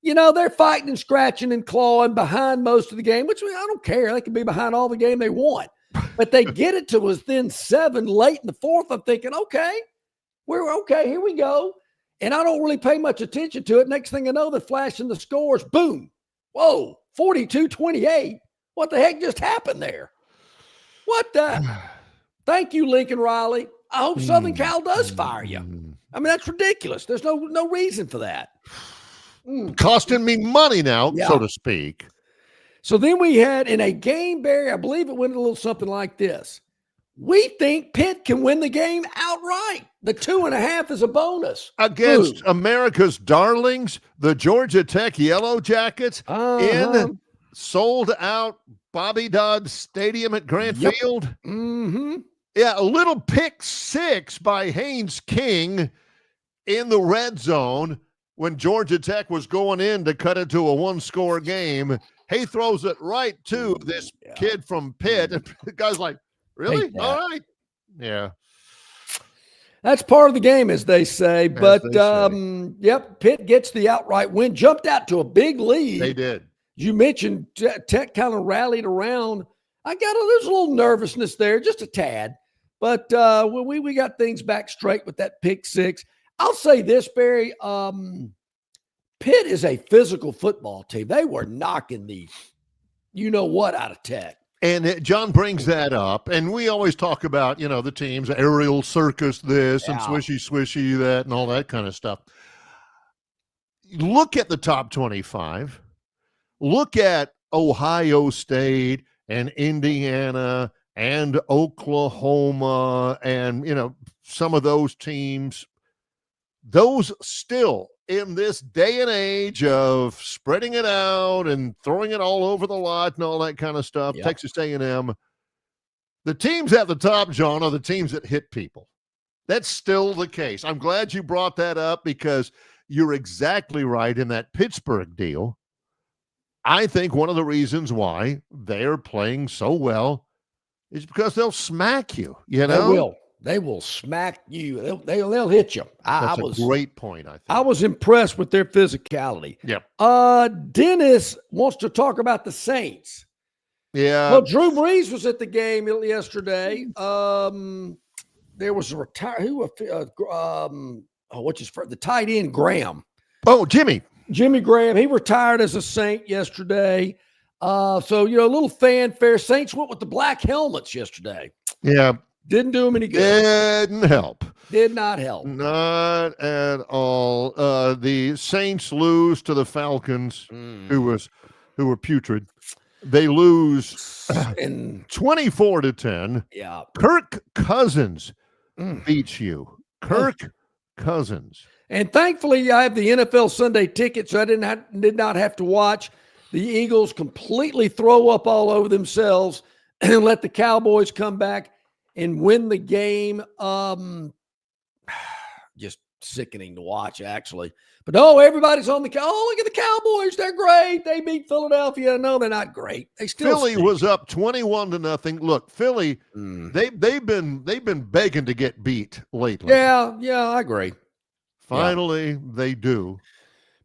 They're fighting and scratching and clawing behind most of the game, which I don't care. They can be behind all the game they want. But they get it to within 7 late in the fourth. I'm thinking, okay, we're okay. Here we go. And I don't really pay much attention to it. Next thing I know, they're flashing the scores. Boom. Whoa, 42-28. What the heck just happened there? What the? Thank you, Lincoln Riley. I hope Southern Cal does fire you. I mean, that's ridiculous. There's no reason for that.
Costing me money now, so to speak.
So then we had in a game, Barry, I believe it went a little something like this. We think Pitt can win the game outright. The 2.5 is a bonus.
Against America's darlings, the Georgia Tech Yellow Jackets in sold-out Bobby Dodd Stadium at Grant Field.
Mm-hmm.
Yeah, a little pick 6 by Haynes King in the red zone when Georgia Tech was going in to cut it to a 1-score game. He throws it right to this kid from Pitt. And the guy's like, really? All right. Yeah.
That's part of the game, as they say. But, Pitt gets the outright win. Jumped out to a big lead.
They did.
You mentioned Tech kind of rallied around. There's a little nervousness there, just a tad. But we got things back straight with that pick 6. I'll say this, Barry. Pitt is a physical football team. They were knocking the you-know-what out of Tech.
And John brings that up. And we always talk about, the teams, aerial circus this and swishy that and all that kind of stuff. Look at the top 25. Look at Ohio State and Indiana and Oklahoma and, some of those teams. Those still, in this day and age of spreading it out and throwing it all over the lot and all that kind of stuff, Texas A&M, the teams at the top, John, are the teams that hit people. That's still the case. I'm glad you brought that up because you're exactly right in that Pittsburgh deal. I think one of the reasons why they're playing so well is because they'll smack you,
They will smack you. They'll hit you.
That's a great point, I think.
I was impressed with their physicality.
Yep.
Dennis wants to talk about the Saints.
Yeah.
Well, Drew Brees was at the game yesterday. There was a the tight end, Graham.
Oh, Jimmy
Graham. He retired as a Saint yesterday. So, a little fanfare. Saints went with the black helmets yesterday.
Yeah.
Didn't do him any good.
Didn't help.
Did not help.
Not at all. The Saints lose to the Falcons, who were putrid. They lose 24-10.
Yeah.
Kirk Cousins beats you. Kirk Cousins.
And thankfully, I have the NFL Sunday ticket, so I did not have to watch the Eagles completely throw up all over themselves and let the Cowboys come back and win the game. Just sickening to watch, actually. But everybody's on the look at the Cowboys. They're great. They beat Philadelphia. No, they're not great. They still
Philly was up 21-0. Look, Philly, they've been begging to get beat lately.
Yeah, I agree.
Finally, they do.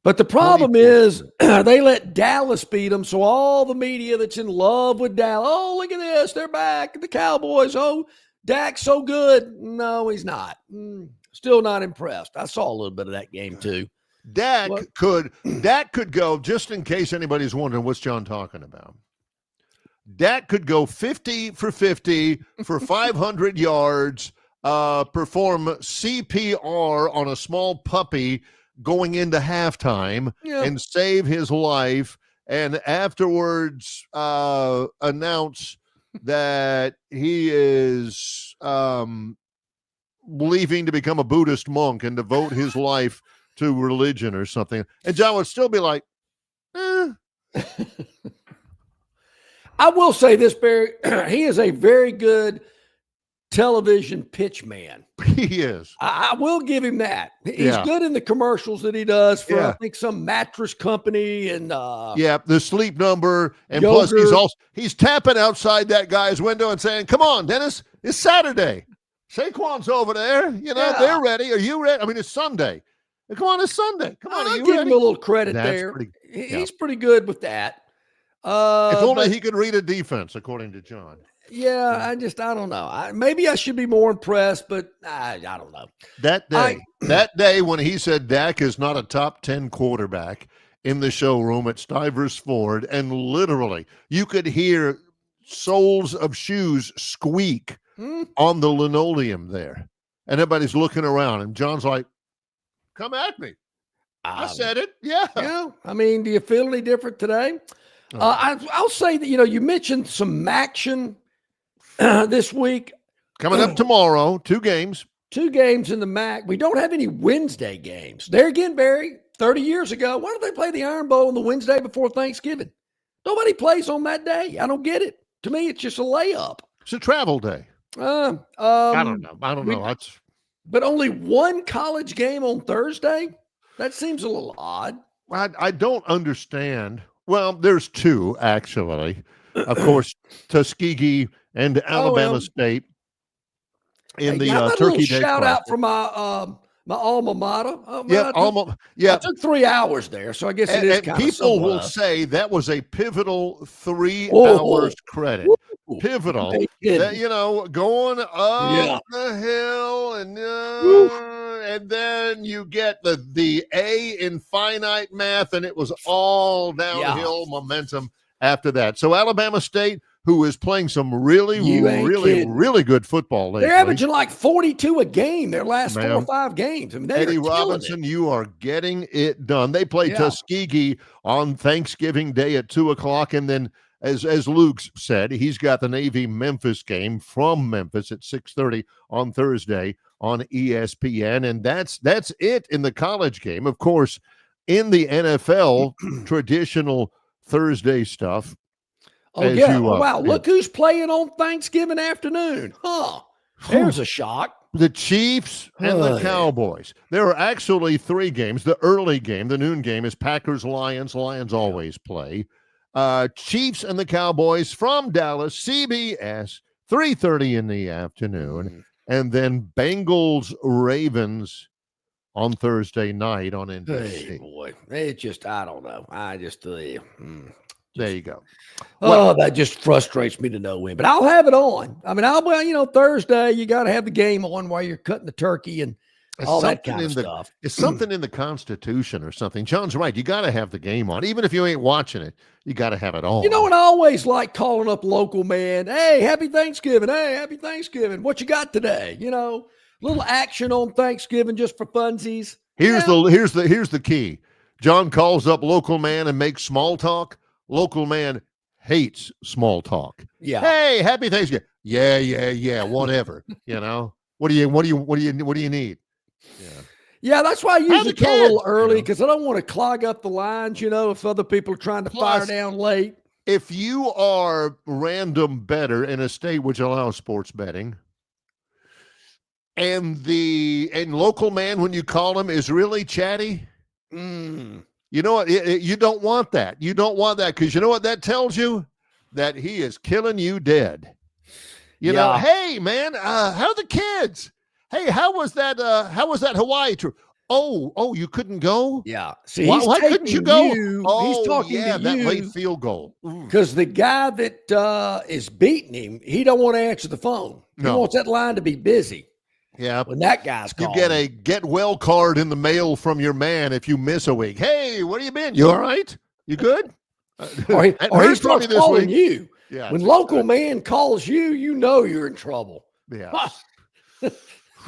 But the problem is they let Dallas beat them, so all the media that's in love with Dallas, look at this, they're back, the Cowboys, Dak's so good. No, he's not. Still not impressed. I saw a little bit of that game too.
Dak could go, just in case anybody's wondering what's John talking about. Dak could go 50 for 50 for 500 yards, perform CPR on a small puppy going into halftime and save his life, and afterwards announce that he is leaving to become a Buddhist monk and devote his life to religion or something. And John would still be like,
I will say this, Barry. He is a very good television pitch man.
He is.
I will give him that. He's
Yeah.
good in the commercials that he does for,
Yeah.
I think, some mattress company and
The sleep number, and plus he's tapping outside that guy's window and saying, "Come on, Dennis, it's Saturday. Saquon's over there. They're ready. Are you ready? I mean, it's Sunday. Come on, it's Sunday. Come on, are
I'll
you
give
ready?"
him a little credit
That's
there.
pretty-
He's pretty good with that.
If only
but-
he could read a defense, according to John.
Yeah, I don't know. Maybe I should be more impressed, but I don't know.
That day when he said Dak is not a top 10 quarterback in the showroom at Stivers Ford, and literally you could hear soles of shoes squeak on the linoleum there. And everybody's looking around, and John's like, "Come at me. I said it." Yeah.
Yeah. I mean, do you feel any different today? I'll say that, you mentioned some action this week.
Coming up tomorrow, 2 games.
2 games in the MAC. We don't have any Wednesday games. There again, Barry, 30 years ago, why don't they play the Iron Bowl on the Wednesday before Thanksgiving? Nobody plays on that day. I don't get it. To me, it's just a layup.
It's a travel day. I don't know.
But only 1 college game on Thursday? That seems a little odd.
I don't understand. Well, there's 2, actually. Of course, Tuskegee and Alabama State in the Turkey Day.
Shout out for my alma mater.
I
took 3 hours there, so I guess it is kind of
people will say that was a pivotal 3 hours credit. Pivotal. Going up the hill and then you get the A in finite math, and it was all downhill momentum after that. So Alabama State, who is playing some really good football lately.
They're averaging like 42 a game their last 4 or 5 games. I mean,
Eddie Robinson, you are getting it done. They play Tuskegee on Thanksgiving Day at 2:00, and then as Luke said, he's got the Navy-Memphis game from Memphis at 6:30 on Thursday on ESPN, and that's it in the college game. Of course, in the NFL, traditional Thursday stuff.
Wow, look who's playing on Thanksgiving afternoon. There's a shock.
The Chiefs and the Cowboys. There are actually 3 games. The early game, the noon game, is Packers-Lions. Lions always play. Chiefs and the Cowboys from Dallas, CBS, 3:30 in the afternoon. And then Bengals-Ravens on Thursday night on NBC.
Hey, boy. It just, I don't know.
There you go.
That just frustrates me to no end. But I'll have it on. I mean, Thursday, you got to have the game on while you're cutting the turkey and all that kind of stuff.
It's something in the Constitution or something. John's right. You got to have the game on. Even if you ain't watching it, you got to have it on.
And I always like calling up local man. Hey, happy Thanksgiving. Hey, happy Thanksgiving. What you got today? Little action on Thanksgiving just for funsies.
Here's the key. John calls up local man and makes small talk. Local man hates small talk.
Yeah.
Hey, happy Thanksgiving. Yeah. Whatever. What do you need?
Yeah, that's why I usually call a little early, because I don't want to clog up the lines, if other people are trying to fire down late.
If you are random better in a state which allows sports betting, and local man, when you call him, is really chatty, you know what? You don't want that. You don't want that, because you know what that tells you? That he is killing you dead. Hey, man, how are the kids? Hey, how was that Hawaii trip? Oh, you couldn't go?
Yeah. See,
why couldn't you go?
He's talking to
that
you.
late field goal.
Because the guy that is beating him, he don't want to answer the phone. He wants that line to be busy.
Yeah.
When that guy's calling.
You get a get well card in the mail from your man if you miss a week. Hey, where you been? You all right? You good?
or he starts calling you.
Yeah.
When local man calls you, you're in trouble.
Yeah.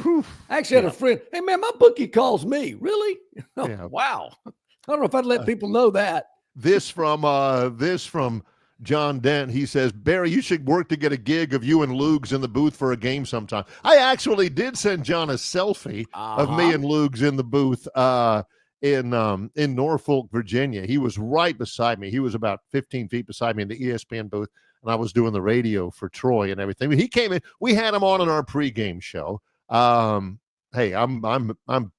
I actually had a friend. Hey, man, my bookie calls me. Really? Wow. I don't know if I'd let people know that.
This from John Dent. He says, Barry, you should work to get a gig of you and Lugs in the booth for a game sometime. I actually did send John a selfie of me and Lugs in the booth in Norfolk, Virginia. He was right beside me. He was about 15 feet beside me in the ESPN booth. and I was doing the radio for Troy and everything. He came in. We had him on in our pregame show. Hey, I'm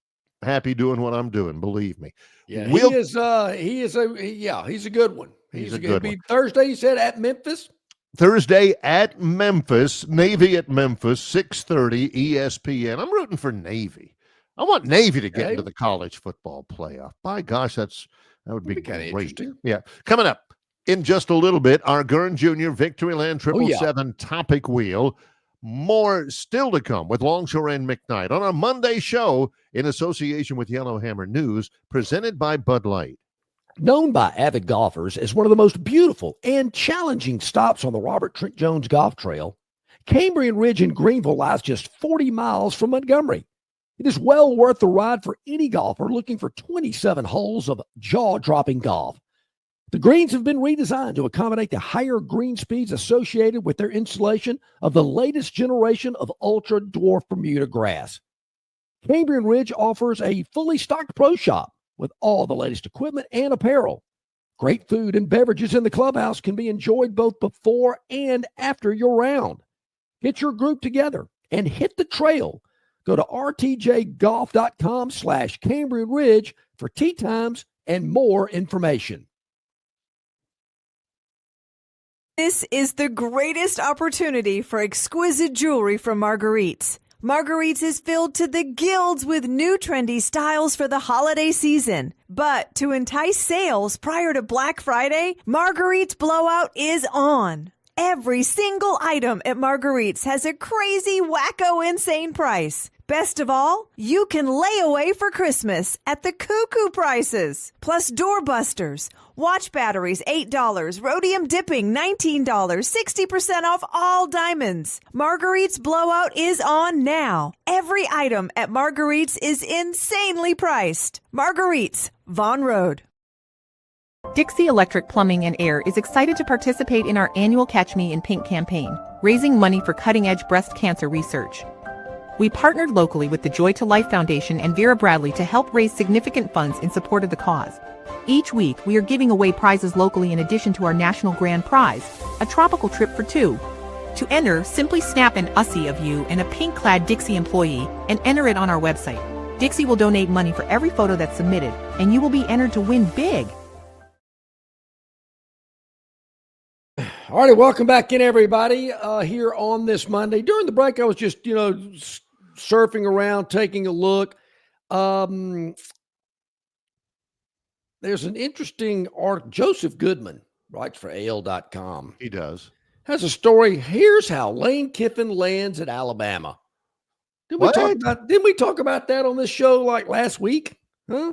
happy doing what I'm doing. Believe me.
Yeah, he's a good one.
He's a good one.
Thursday, you said, at Memphis?
Thursday at Memphis, Navy at Memphis, 6:30 ESPN. I'm rooting for Navy. I want Navy to get into the college football playoff. By gosh, that would be
kind of
great.
interesting.
Yeah. Coming up in just a little bit, our Gurn Jr. Victoryland 777 topic wheel. More still to come with Longshore and McKnight on our Monday show in association with Yellowhammer News, presented by Bud Light.
Known by avid golfers as one of the most beautiful and challenging stops on the Robert Trent Jones Golf Trail, Cambrian Ridge in Greenville lies just 40 miles from Montgomery. It is well worth the ride for any golfer looking for 27 holes of jaw-dropping golf. The greens have been redesigned to accommodate the higher green speeds associated with their installation of the latest generation of ultra-dwarf Bermuda grass. Cambrian Ridge offers a fully stocked pro shop with all the latest equipment and apparel. Great food and beverages in the clubhouse can be enjoyed both before and after your round. Get your group together and hit the trail. Go to rtjgolf.com/Cambrian Ridge for tee times and more information.
This is the greatest opportunity for exquisite jewelry from Marguerite's. Marguerite's is filled to the gills with new trendy styles for the holiday season. But to entice sales prior to Black Friday, Marguerite's blowout is on. Every single item at Marguerite's has a crazy, wacko, insane price. Best of all, you can lay away for Christmas at the cuckoo prices. Plus doorbusters, watch batteries, $8, rhodium dipping, $19, 60% off all diamonds. Marguerite's blowout is on now. Every item at Marguerite's is insanely priced. Marguerite's, Vaughan Road.
Dixie Electric Plumbing and Air is excited to participate in our annual Catch Me in Pink campaign, raising money for cutting-edge breast cancer research. We partnered locally with the Joy to Life Foundation and Vera Bradley to help raise significant funds in support of the cause. Each week, we are giving away prizes locally in addition to our national grand prize, a tropical trip for two. To enter, simply snap an Ussie of you and a pink-clad Dixie employee and enter it on our website. Dixie will donate money for every photo that's submitted, and you will be entered to win big.
All righty, welcome back in, everybody, here on this Monday. During the break, I was just, surfing around, taking a look. There's an interesting article. Joseph Goodman writes for AL.com.
He does.
Has a story. Here's how Lane Kiffin lands at Alabama. Didn't we talk about that on this show like last week? Huh?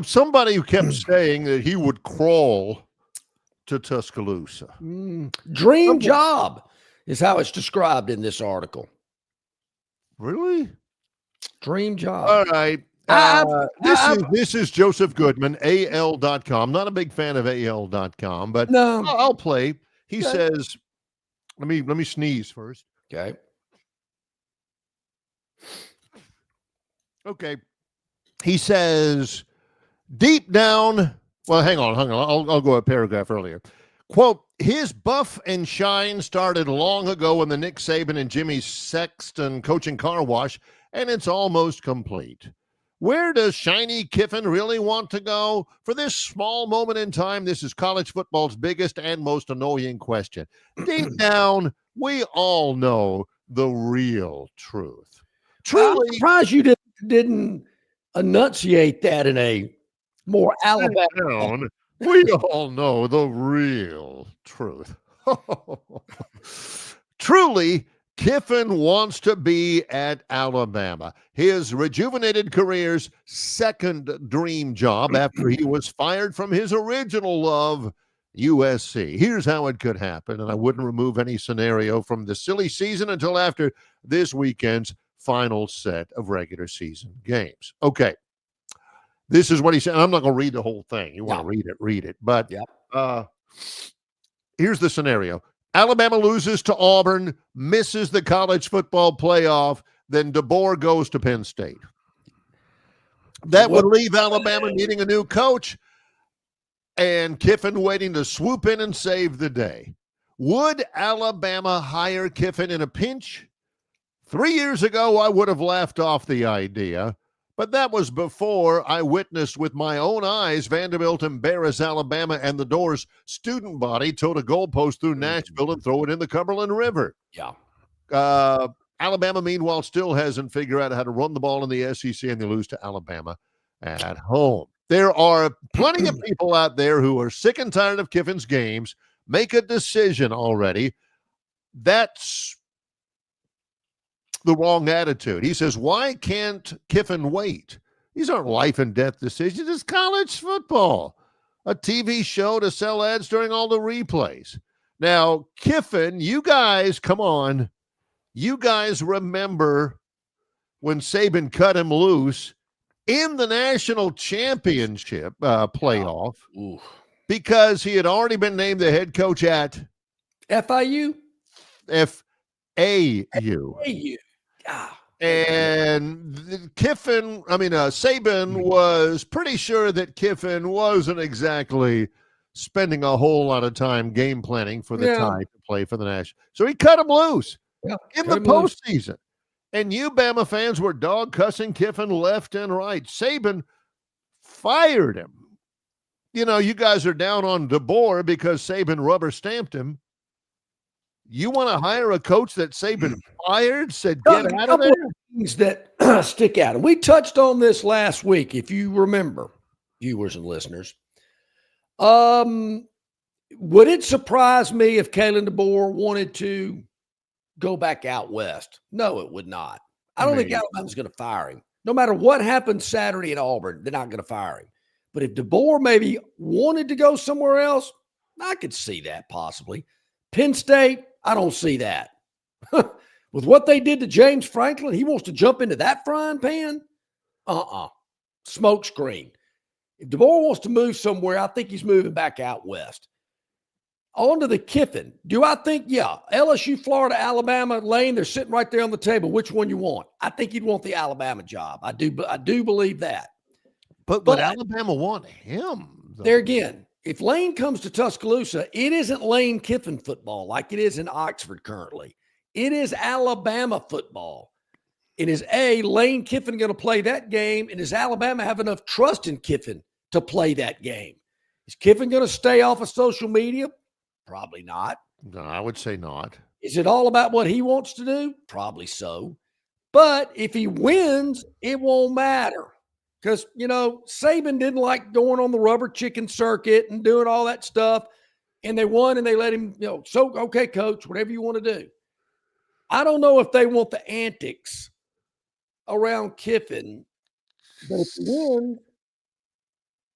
Somebody kept saying that he would crawl to Tuscaloosa.
Dream job is how it's described in this article.
Really?
Dream job.
All right. This is Joseph Goodman, AL.com. Not a big fan of AL.com, but
no.
I'll play. He says, let me sneeze first. Okay. He says, deep down. Well, hang on. I'll go a paragraph earlier. Quote, his buff and shine started long ago when the Nick Saban and Jimmy Sexton coaching car wash, and it's almost complete. Where does Shiny Kiffin really want to go? For this small moment in time, this is college football's biggest and most annoying question. Deep down, we all know the real truth.
Truly, I'm surprised you didn't enunciate that in a more Alabama.
We all know the real truth. Truly, Kiffin wants to be at Alabama. His rejuvenated career's second dream job after he was fired from his original love, USC. Here's how it could happen, and I wouldn't remove any scenario from the silly season until after this weekend's final set of regular season games. Okay. This is what he said. I'm not going to read the whole thing. You want to read it. But here's the scenario. Alabama loses to Auburn, misses the college football playoff, then DeBoer goes to Penn State. That would leave Alabama needing a new coach and Kiffin waiting to swoop in and save the day. Would Alabama hire Kiffin in a pinch? 3 years ago, I would have laughed off the idea, but that was before I witnessed with my own eyes Vanderbilt embarrass Alabama and the Doors student body tote a goalpost through Nashville and throw it in the Cumberland River.
Yeah.
Alabama, meanwhile, still hasn't figured out how to run the ball in the SEC, and they lose to Alabama at home. There are plenty of people out there who are sick and tired of Kiffin's games. Make a decision already. That's the wrong attitude. He says, why can't Kiffin wait? These aren't life and death decisions. It's college football, a TV show to sell ads during all the replays. Now, Kiffin, you guys, come on. You guys remember when Saban cut him loose in the national championship playoff because he had already been named the head coach at
FIU?
FAU. And Saban was pretty sure that Kiffin wasn't exactly spending a whole lot of time game planning for the Tide to play for the national. So he cut him loose in the postseason. And you Bama fans were dog cussing Kiffin left and right. Saban fired him. You know, you guys are down on DeBoer because Saban rubber stamped him. You want to hire a coach that Saban fired, said get out of there?
Things that stick out. And we touched on this last week, if you remember, viewers and listeners. Would it surprise me if Kalen DeBoer wanted to go back out west? No, it would not. I don't think Alabama's going to fire him. No matter what happens Saturday at Auburn, they're not going to fire him. But if DeBoer maybe wanted to go somewhere else, I could see that possibly. Penn State, I don't see that. With what they did to James Franklin, he wants to jump into that frying pan? Smoke screen. If DeBoer wants to move somewhere, I think he's moving back out west. On to the Kiffin. Do I think, LSU, Florida, Alabama, Lane, they're sitting right there on the table. Which one you want? I think you'd want the Alabama job. I do believe that.
But Alabama want him. Though.
There again, if Lane comes to Tuscaloosa, it isn't Lane Kiffin football like it is in Oxford currently. It is Alabama football. And is Lane Kiffin going to play that game? And does Alabama have enough trust in Kiffin to play that game? Is Kiffin going to stay off of social media? Probably not.
No, I would say not.
Is it all about what he wants to do? Probably so. But if he wins, it won't matter. Because, Saban didn't like going on the rubber chicken circuit and doing all that stuff. And they won and they let him, okay, coach, whatever you want to do. I don't know if they want the antics around Kiffin, but if he wins,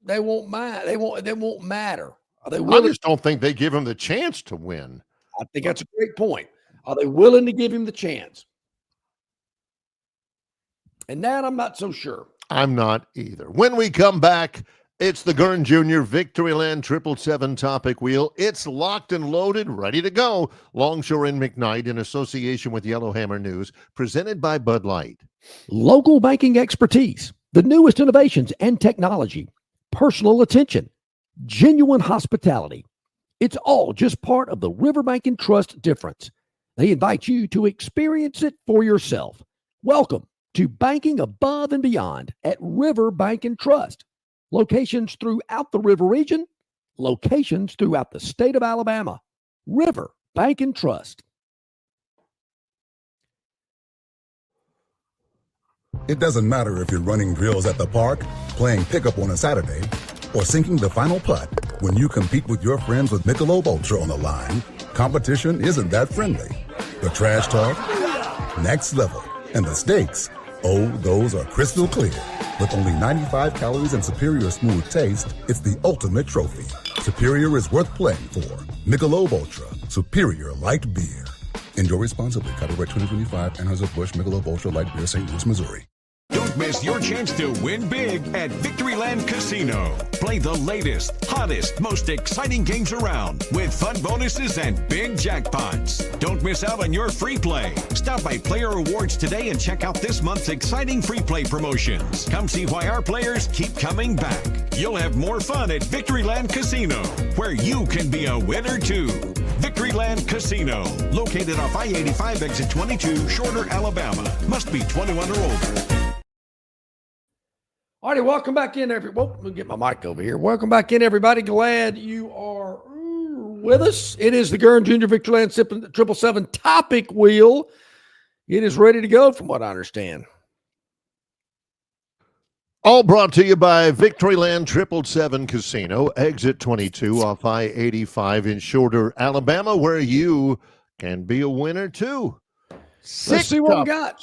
they won't mind. They won't matter. Are they willing?
I just don't think they give him the chance to win.
I think that's a great point. Are they willing to give him the chance? And that I'm not so sure.
I'm not either. When we come back, it's the Gurn Jr. Victoryland 777 topic wheel. It's locked and loaded, ready to go. Longshore and McKnight in association with Yellowhammer News, presented by Bud Light.
Local banking expertise, the newest innovations and technology, personal attention, genuine hospitality. It's all just part of the Riverbank and Trust difference. They invite you to experience it for yourself. Welcome to banking above and beyond at Riverbank and Trust. Locations throughout the river region, locations throughout the state of Alabama. Riverbank and Trust.
It doesn't matter if you're running drills at the park, playing pickup on a Saturday, or sinking the final putt. When you compete with your friends with Michelob Ultra on the line, competition isn't that friendly. The trash talk, next level, and the stakes, those are crystal clear. With only 95 calories and superior smooth taste, it's the ultimate trophy. Superior is worth playing for. Michelob Ultra, superior light beer. Enjoy responsibly. Copyright 2025, Anheuser-Busch Michelob Ultra Light Beer, St. Louis, Missouri.
Don't miss your chance to win big at Victoryland Casino. Play the latest, hottest, most exciting games around with fun bonuses and big jackpots. Don't miss out on your free play. Stop by Player Rewards today and check out this month's exciting free play promotions. Come see why our players keep coming back. You'll have more fun at Victoryland Casino, where you can be a winner too. Victoryland Casino, located off I-85 exit 22, Shorter, Alabama. Must be 21 or older.
All righty, welcome back in, everybody. Let me get my mic over here. Welcome back in, everybody. Glad you are with us. It is the Gurn Jr. Victoryland 777 topic wheel. It is ready to go, from what I understand.
All brought to you by Victoryland 777 Casino, exit 22 off I-85 in Shorter, Alabama, where you can be a winner too.
Let's see what we got.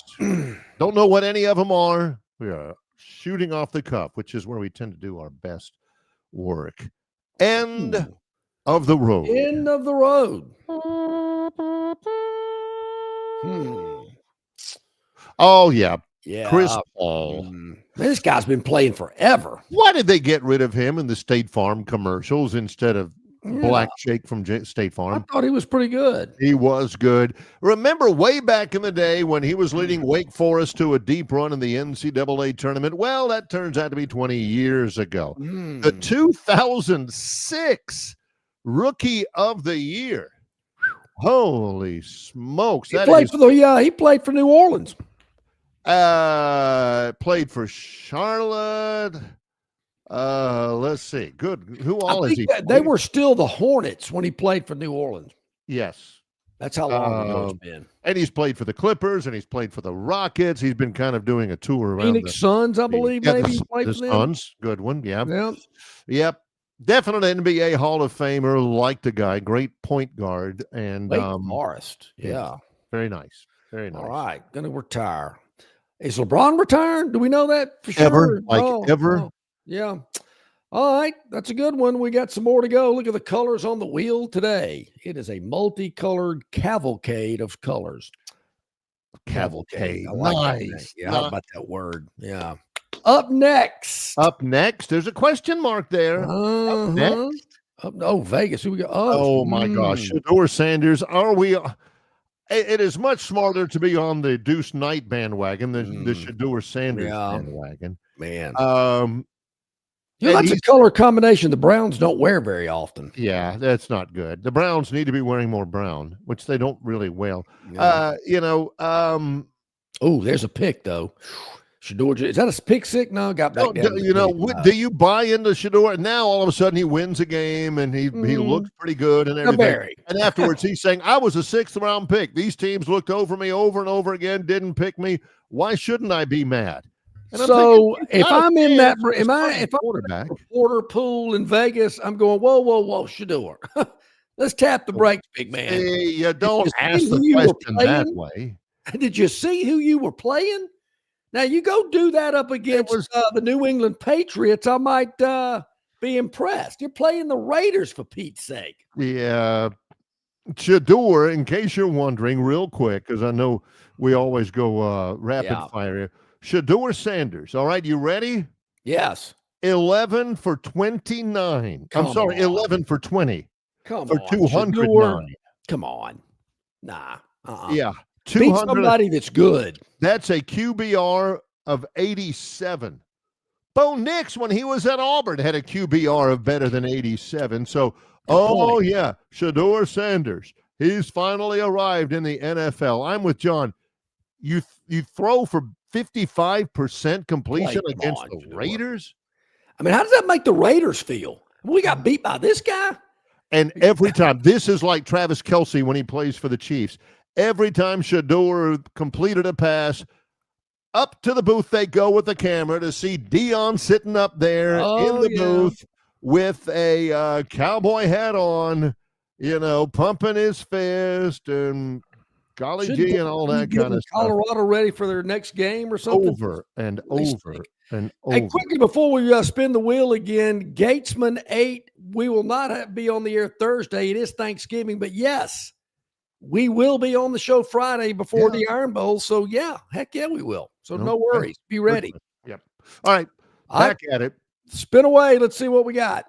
Don't know what any of them are. We are shooting off the cuff, which is where we tend to do our best work. End of the road.
End of the road.
Oh, yeah.
Yeah.
Chris Paul.
This guy's been playing forever.
Why did they get rid of him in the State Farm commercials instead of Black Jake from State Farm?
I thought he was pretty good.
He was good. Remember way back in the day when he was leading Wake Forest to a deep run in the NCAA tournament? Well, that turns out to be 20 years ago. The 2006 Rookie of the Year. Holy smokes.
He played for New Orleans.
Played for Charlotte. Let's see. Good. Who all is he?
They were still the Hornets when he played for New Orleans.
Yes.
That's how long ago it's been.
And he's played for the Clippers and he's played for the Rockets. He's been kind of doing a tour around
Phoenix Suns, I believe, maybe he played
the
for them.
Suns. Good one. Yeah.
Yep.
Definite NBA Hall of Famer. Like the guy. Great point guard. And
Wake Forest. Yeah.
Very nice. Very nice.
All right. Going to retire. Is LeBron retired? Do we know that for sure?
Ever?
Yeah. All right. That's a good one. We got some more to go. Look at the colors on the wheel today. It is a multicolored cavalcade of colors. Cavalcade. I like that. Yeah. How about that word? Yeah. Up next.
There's a question mark there. Up next.
Vegas. Who we got?
Oh my gosh. Shedeur Sanders. Are we? It is much smarter to be on the Deuce Knight bandwagon than the Shedeur Sanders bandwagon.
Man. That's a color combination the Browns don't wear very often.
Yeah, that's not good. The Browns need to be wearing more brown, which they don't really well.
There's a pick, though. Shedeur, is that a pick six? No, got back down.
Do you buy into Shedeur? Now all of a sudden he wins a game and he looks pretty good and everything. And afterwards he's saying, I was a 6th round pick. These teams looked over me over and over again, didn't pick me. Why shouldn't I be mad? And
so if I'm in that, if I'm in the reporter pool in Vegas, I'm going, whoa, Shedeur. Let's tap the brakes, big man.
Hey, you don't ask the question that way.
Did you see who you were playing? Now, you go do that up against the New England Patriots, I might be impressed. You're playing the Raiders, for Pete's sake.
Yeah. Shedeur, in case you're wondering, real quick, because I know we always go rapid fire here. Shedeur Sanders, all right, you ready?
Yes.
11 for 29. 11 for 20.
For
209.
Come on. Nah.
Yeah.
Beat somebody that's good.
That's a QBR of 87. Bo Nix, when he was at Auburn, had a QBR of better than 87. So, Shedeur Sanders, he's finally arrived in the NFL. I'm with John. You throw for 55% completion against the Raiders?
I mean, how does that make the Raiders feel? We got beat by this guy?
And every time, this is like Travis Kelce when he plays for the Chiefs. Every time Shedeur completed a pass, up to the booth they go with the camera to see Dion sitting up there in the booth with a cowboy hat on, pumping his fist and golly gee and all that kind of stuff.
Colorado ready for their next game or something?
Over and over and over.
Hey, quickly before we spin the wheel again, Gatesman 8, we will not be on the air Thursday. It is Thanksgiving, but yes, we will be on the show Friday before the Iron Bowl. So, heck yeah, we will. So, no worries. Be ready.
Yep. All right. Back at it.
Spin away. Let's see what we got.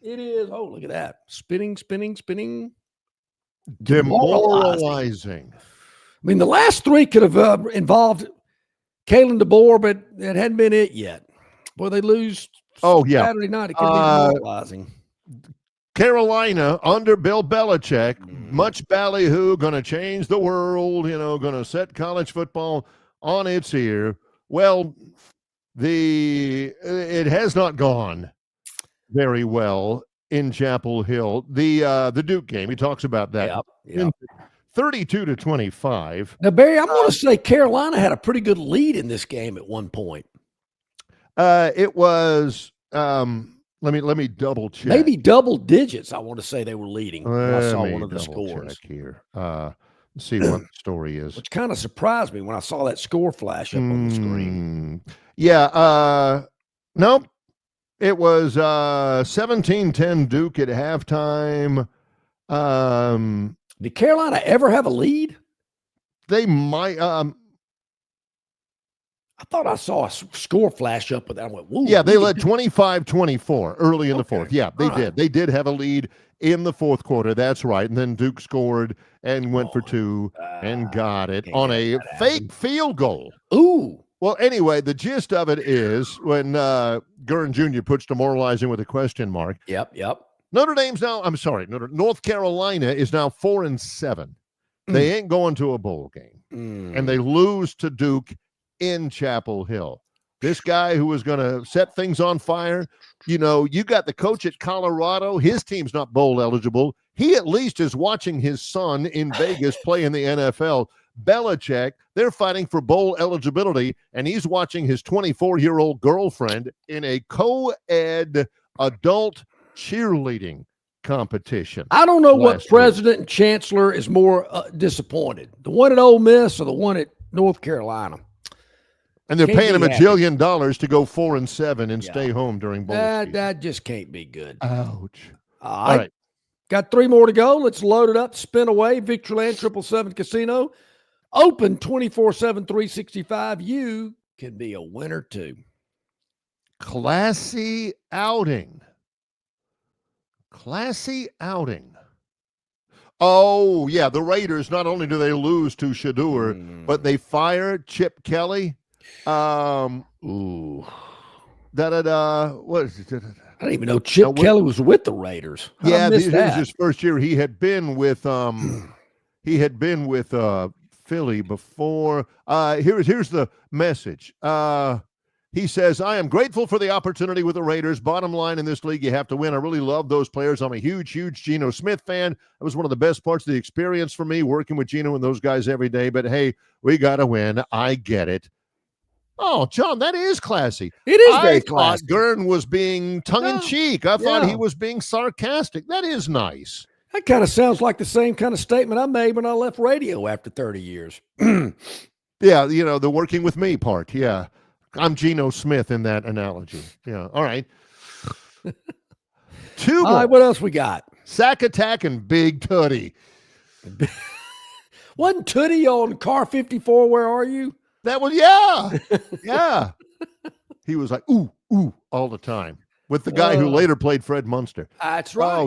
It is, look at that. Spinning.
Demoralizing.
I mean, the last three could have involved Kalen DeBoer, but it hadn't been it yet. Boy, they lose Saturday night. It could be demoralizing.
Carolina under Bill Belichick, much ballyhoo, going to change the world, going to set college football on its ear. Well, it has not gone very well in Chapel Hill. The Duke game, he talks about that.
Yep.
32-25.
Now, Barry, I'm going to say Carolina had a pretty good lead in this game at one point.
It was let me double check.
Maybe double digits. I want to say they were leading when I saw one of the scores
here. Let's see what the story is.
Which kind of surprised me when I saw that score flash up on the screen.
Yeah. Nope. It was 17-10 Duke at halftime.
Did Carolina ever have a lead?
They might.
I thought I saw a score flash up, but I went, whoa.
Yeah, they led 25-24 early in the fourth. Yeah, they did. They did have a lead in the fourth quarter. That's right. And then Duke scored and went for two and got it on a fake field goal.
Ooh.
Well, anyway, the gist of it is when Gurn Jr. puts demoralizing with a question mark.
Yep.
North Carolina is now 4-7. They ain't going to a bowl game. And they lose to Duke in Chapel Hill. This guy who was going to set things on fire, you got the coach at Colorado. His team's not bowl eligible. He at least is watching his son in Vegas play in the NFL. Belichick, they're fighting for bowl eligibility, and he's watching his 24-year-old girlfriend in a co-ed adult cheerleading competition.
I don't know what president and chancellor is more disappointed, the one at Ole Miss or the one at North Carolina.
And they're paying him $1 billion to go 4-7 and stay home during bowl season.
That just can't be good.
Ouch.
All right. Got 3 more to go. Let's load it up, spin away. Victoryland 777 Casino. Open 24/7, 365. You can be a winner too.
Classy outing. Oh, yeah. The Raiders, not only do they lose to Shadur, but they fire Chip Kelly. What is it?
I didn't even know Chip Kelly was with the Raiders.
This was his first year. He had been with Philly before. Here's the message. He says, I am grateful for the opportunity with the Raiders. Bottom line, in this league, you have to win. I really love those players. I'm a huge Geno Smith fan. It was one of the best parts of the experience for me, working with Geno and those guys every day. But, hey, we got to win. I get it. Oh, John, that is classy.
It is very classy.
I thought Gurn was being tongue-in-cheek. I thought he was being sarcastic. That is nice.
That kind of sounds like the same kind of statement I made when I left radio after 30 years.
Yeah, the working with me part. Yeah. I'm Geno Smith in that analogy. Yeah. All right. 2 more.
All right, what else we got?
Sack Attack and Big Tootie.
Wasn't Tootie on Car 54? Where are you?
That was, yeah. Yeah. He was like, ooh, all the time. With the guy who later played Fred Munster.
That's right.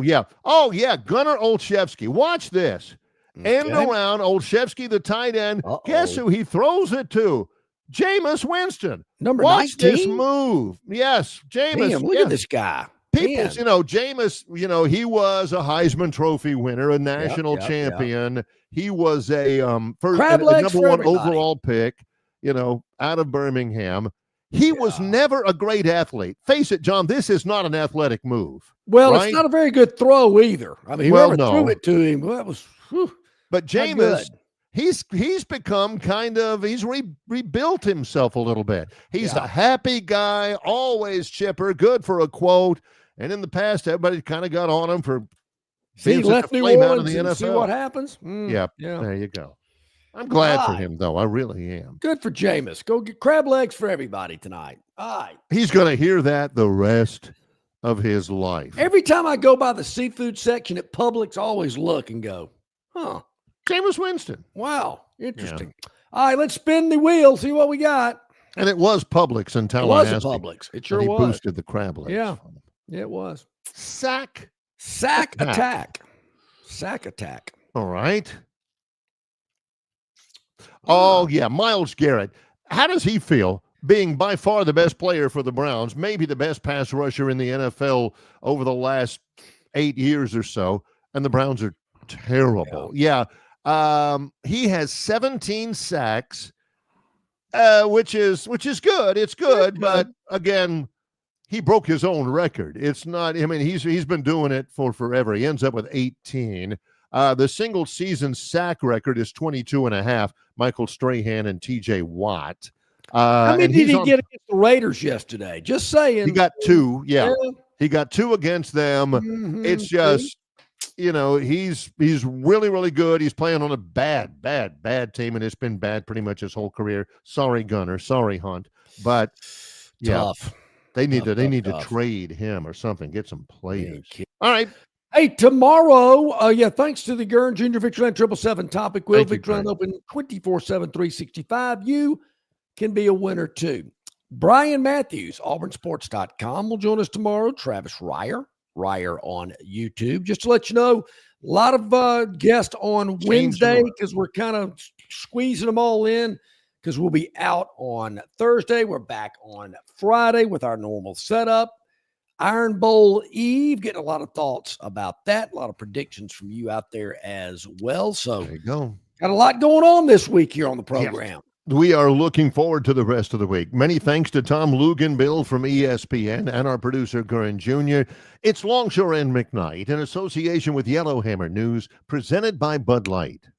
Oh, yeah. Gunnar Olszewski. Watch this.
Okay.
End around Olszewski, the tight end.
Uh-oh.
Guess who he throws it to? Jameis Winston.
Number
Watch
19?
this move. Yes, Jameis.
Damn, look at this guy.
People, Jameis, he was a Heisman Trophy winner, a national champion. Yep. He was a number 1 overall pick, out of Birmingham. He was never a great athlete. Face it, John, this is not an athletic move.
Well, It's not a very good throw either. I mean, whoever threw it to him, that was
But Jameis, he's become he's rebuilt himself a little bit. He's a happy guy, always chipper, good for a quote. And in the past, everybody kind of got on him for
being left New Orleans and see what happens.
Yeah, there you go. I'm glad for him, though. I really am.
Good for Jameis. Go get crab legs for everybody tonight. All right.
He's going to hear that the rest of his life.
Every time I go by the seafood section at Publix, I always look and go, huh.
Jameis Winston.
Wow. Interesting. Yeah. All right, let's spin the wheel, see what we got.
And it was Publix in Tallahassee.
It was Publix. It sure
he
was.
Boosted the crab legs.
Yeah, it was.
Sack
attack. Sack attack.
All right. Oh, yeah, Myles Garrett. How does he feel being by far the best player for the Browns, maybe the best pass rusher in the NFL over the last 8 years or so, and the Browns are terrible. Yeah. He has 17 sacks, which is good. It's good, but again, he broke his own record. It's not, I mean, he's been doing it for forever. He ends up with 18. The single season sack record is 22 and a half. Michael Strahan and TJ Watt.
How many did he get against the Raiders yesterday? Just saying.
He got 2. Yeah. He got 2 against them.
Mm-hmm.
It's just, he's really, really good. He's playing on a bad team, and it's been bad pretty much his whole career. Sorry, Gunner. Sorry, Hunt. But
tough.
They need to trade him or something. Get some players. All right.
Hey, tomorrow, thanks to the Gurn Junior Victoryland 777 Topic Wheel. Victoryland Open 24/7, 365. You can be a winner too. Brian Matthews, auburnsports.com, will join us tomorrow. Travis Ryer on YouTube. Just to let you know, a lot of guests on Wednesday because we're kind of squeezing them all in because we'll be out on Thursday. We're back on Friday with our normal setup. Iron Bowl Eve, getting a lot of thoughts about that, a lot of predictions from you out there as well. So
there you go.
Got a lot going on this week here on the program.
Yeah. We are looking forward to the rest of the week. Many thanks to Tom Luganbill from ESPN and our producer, Gurn Jr. It's Longshore and McKnight in association with Yellowhammer News, presented by Bud Light.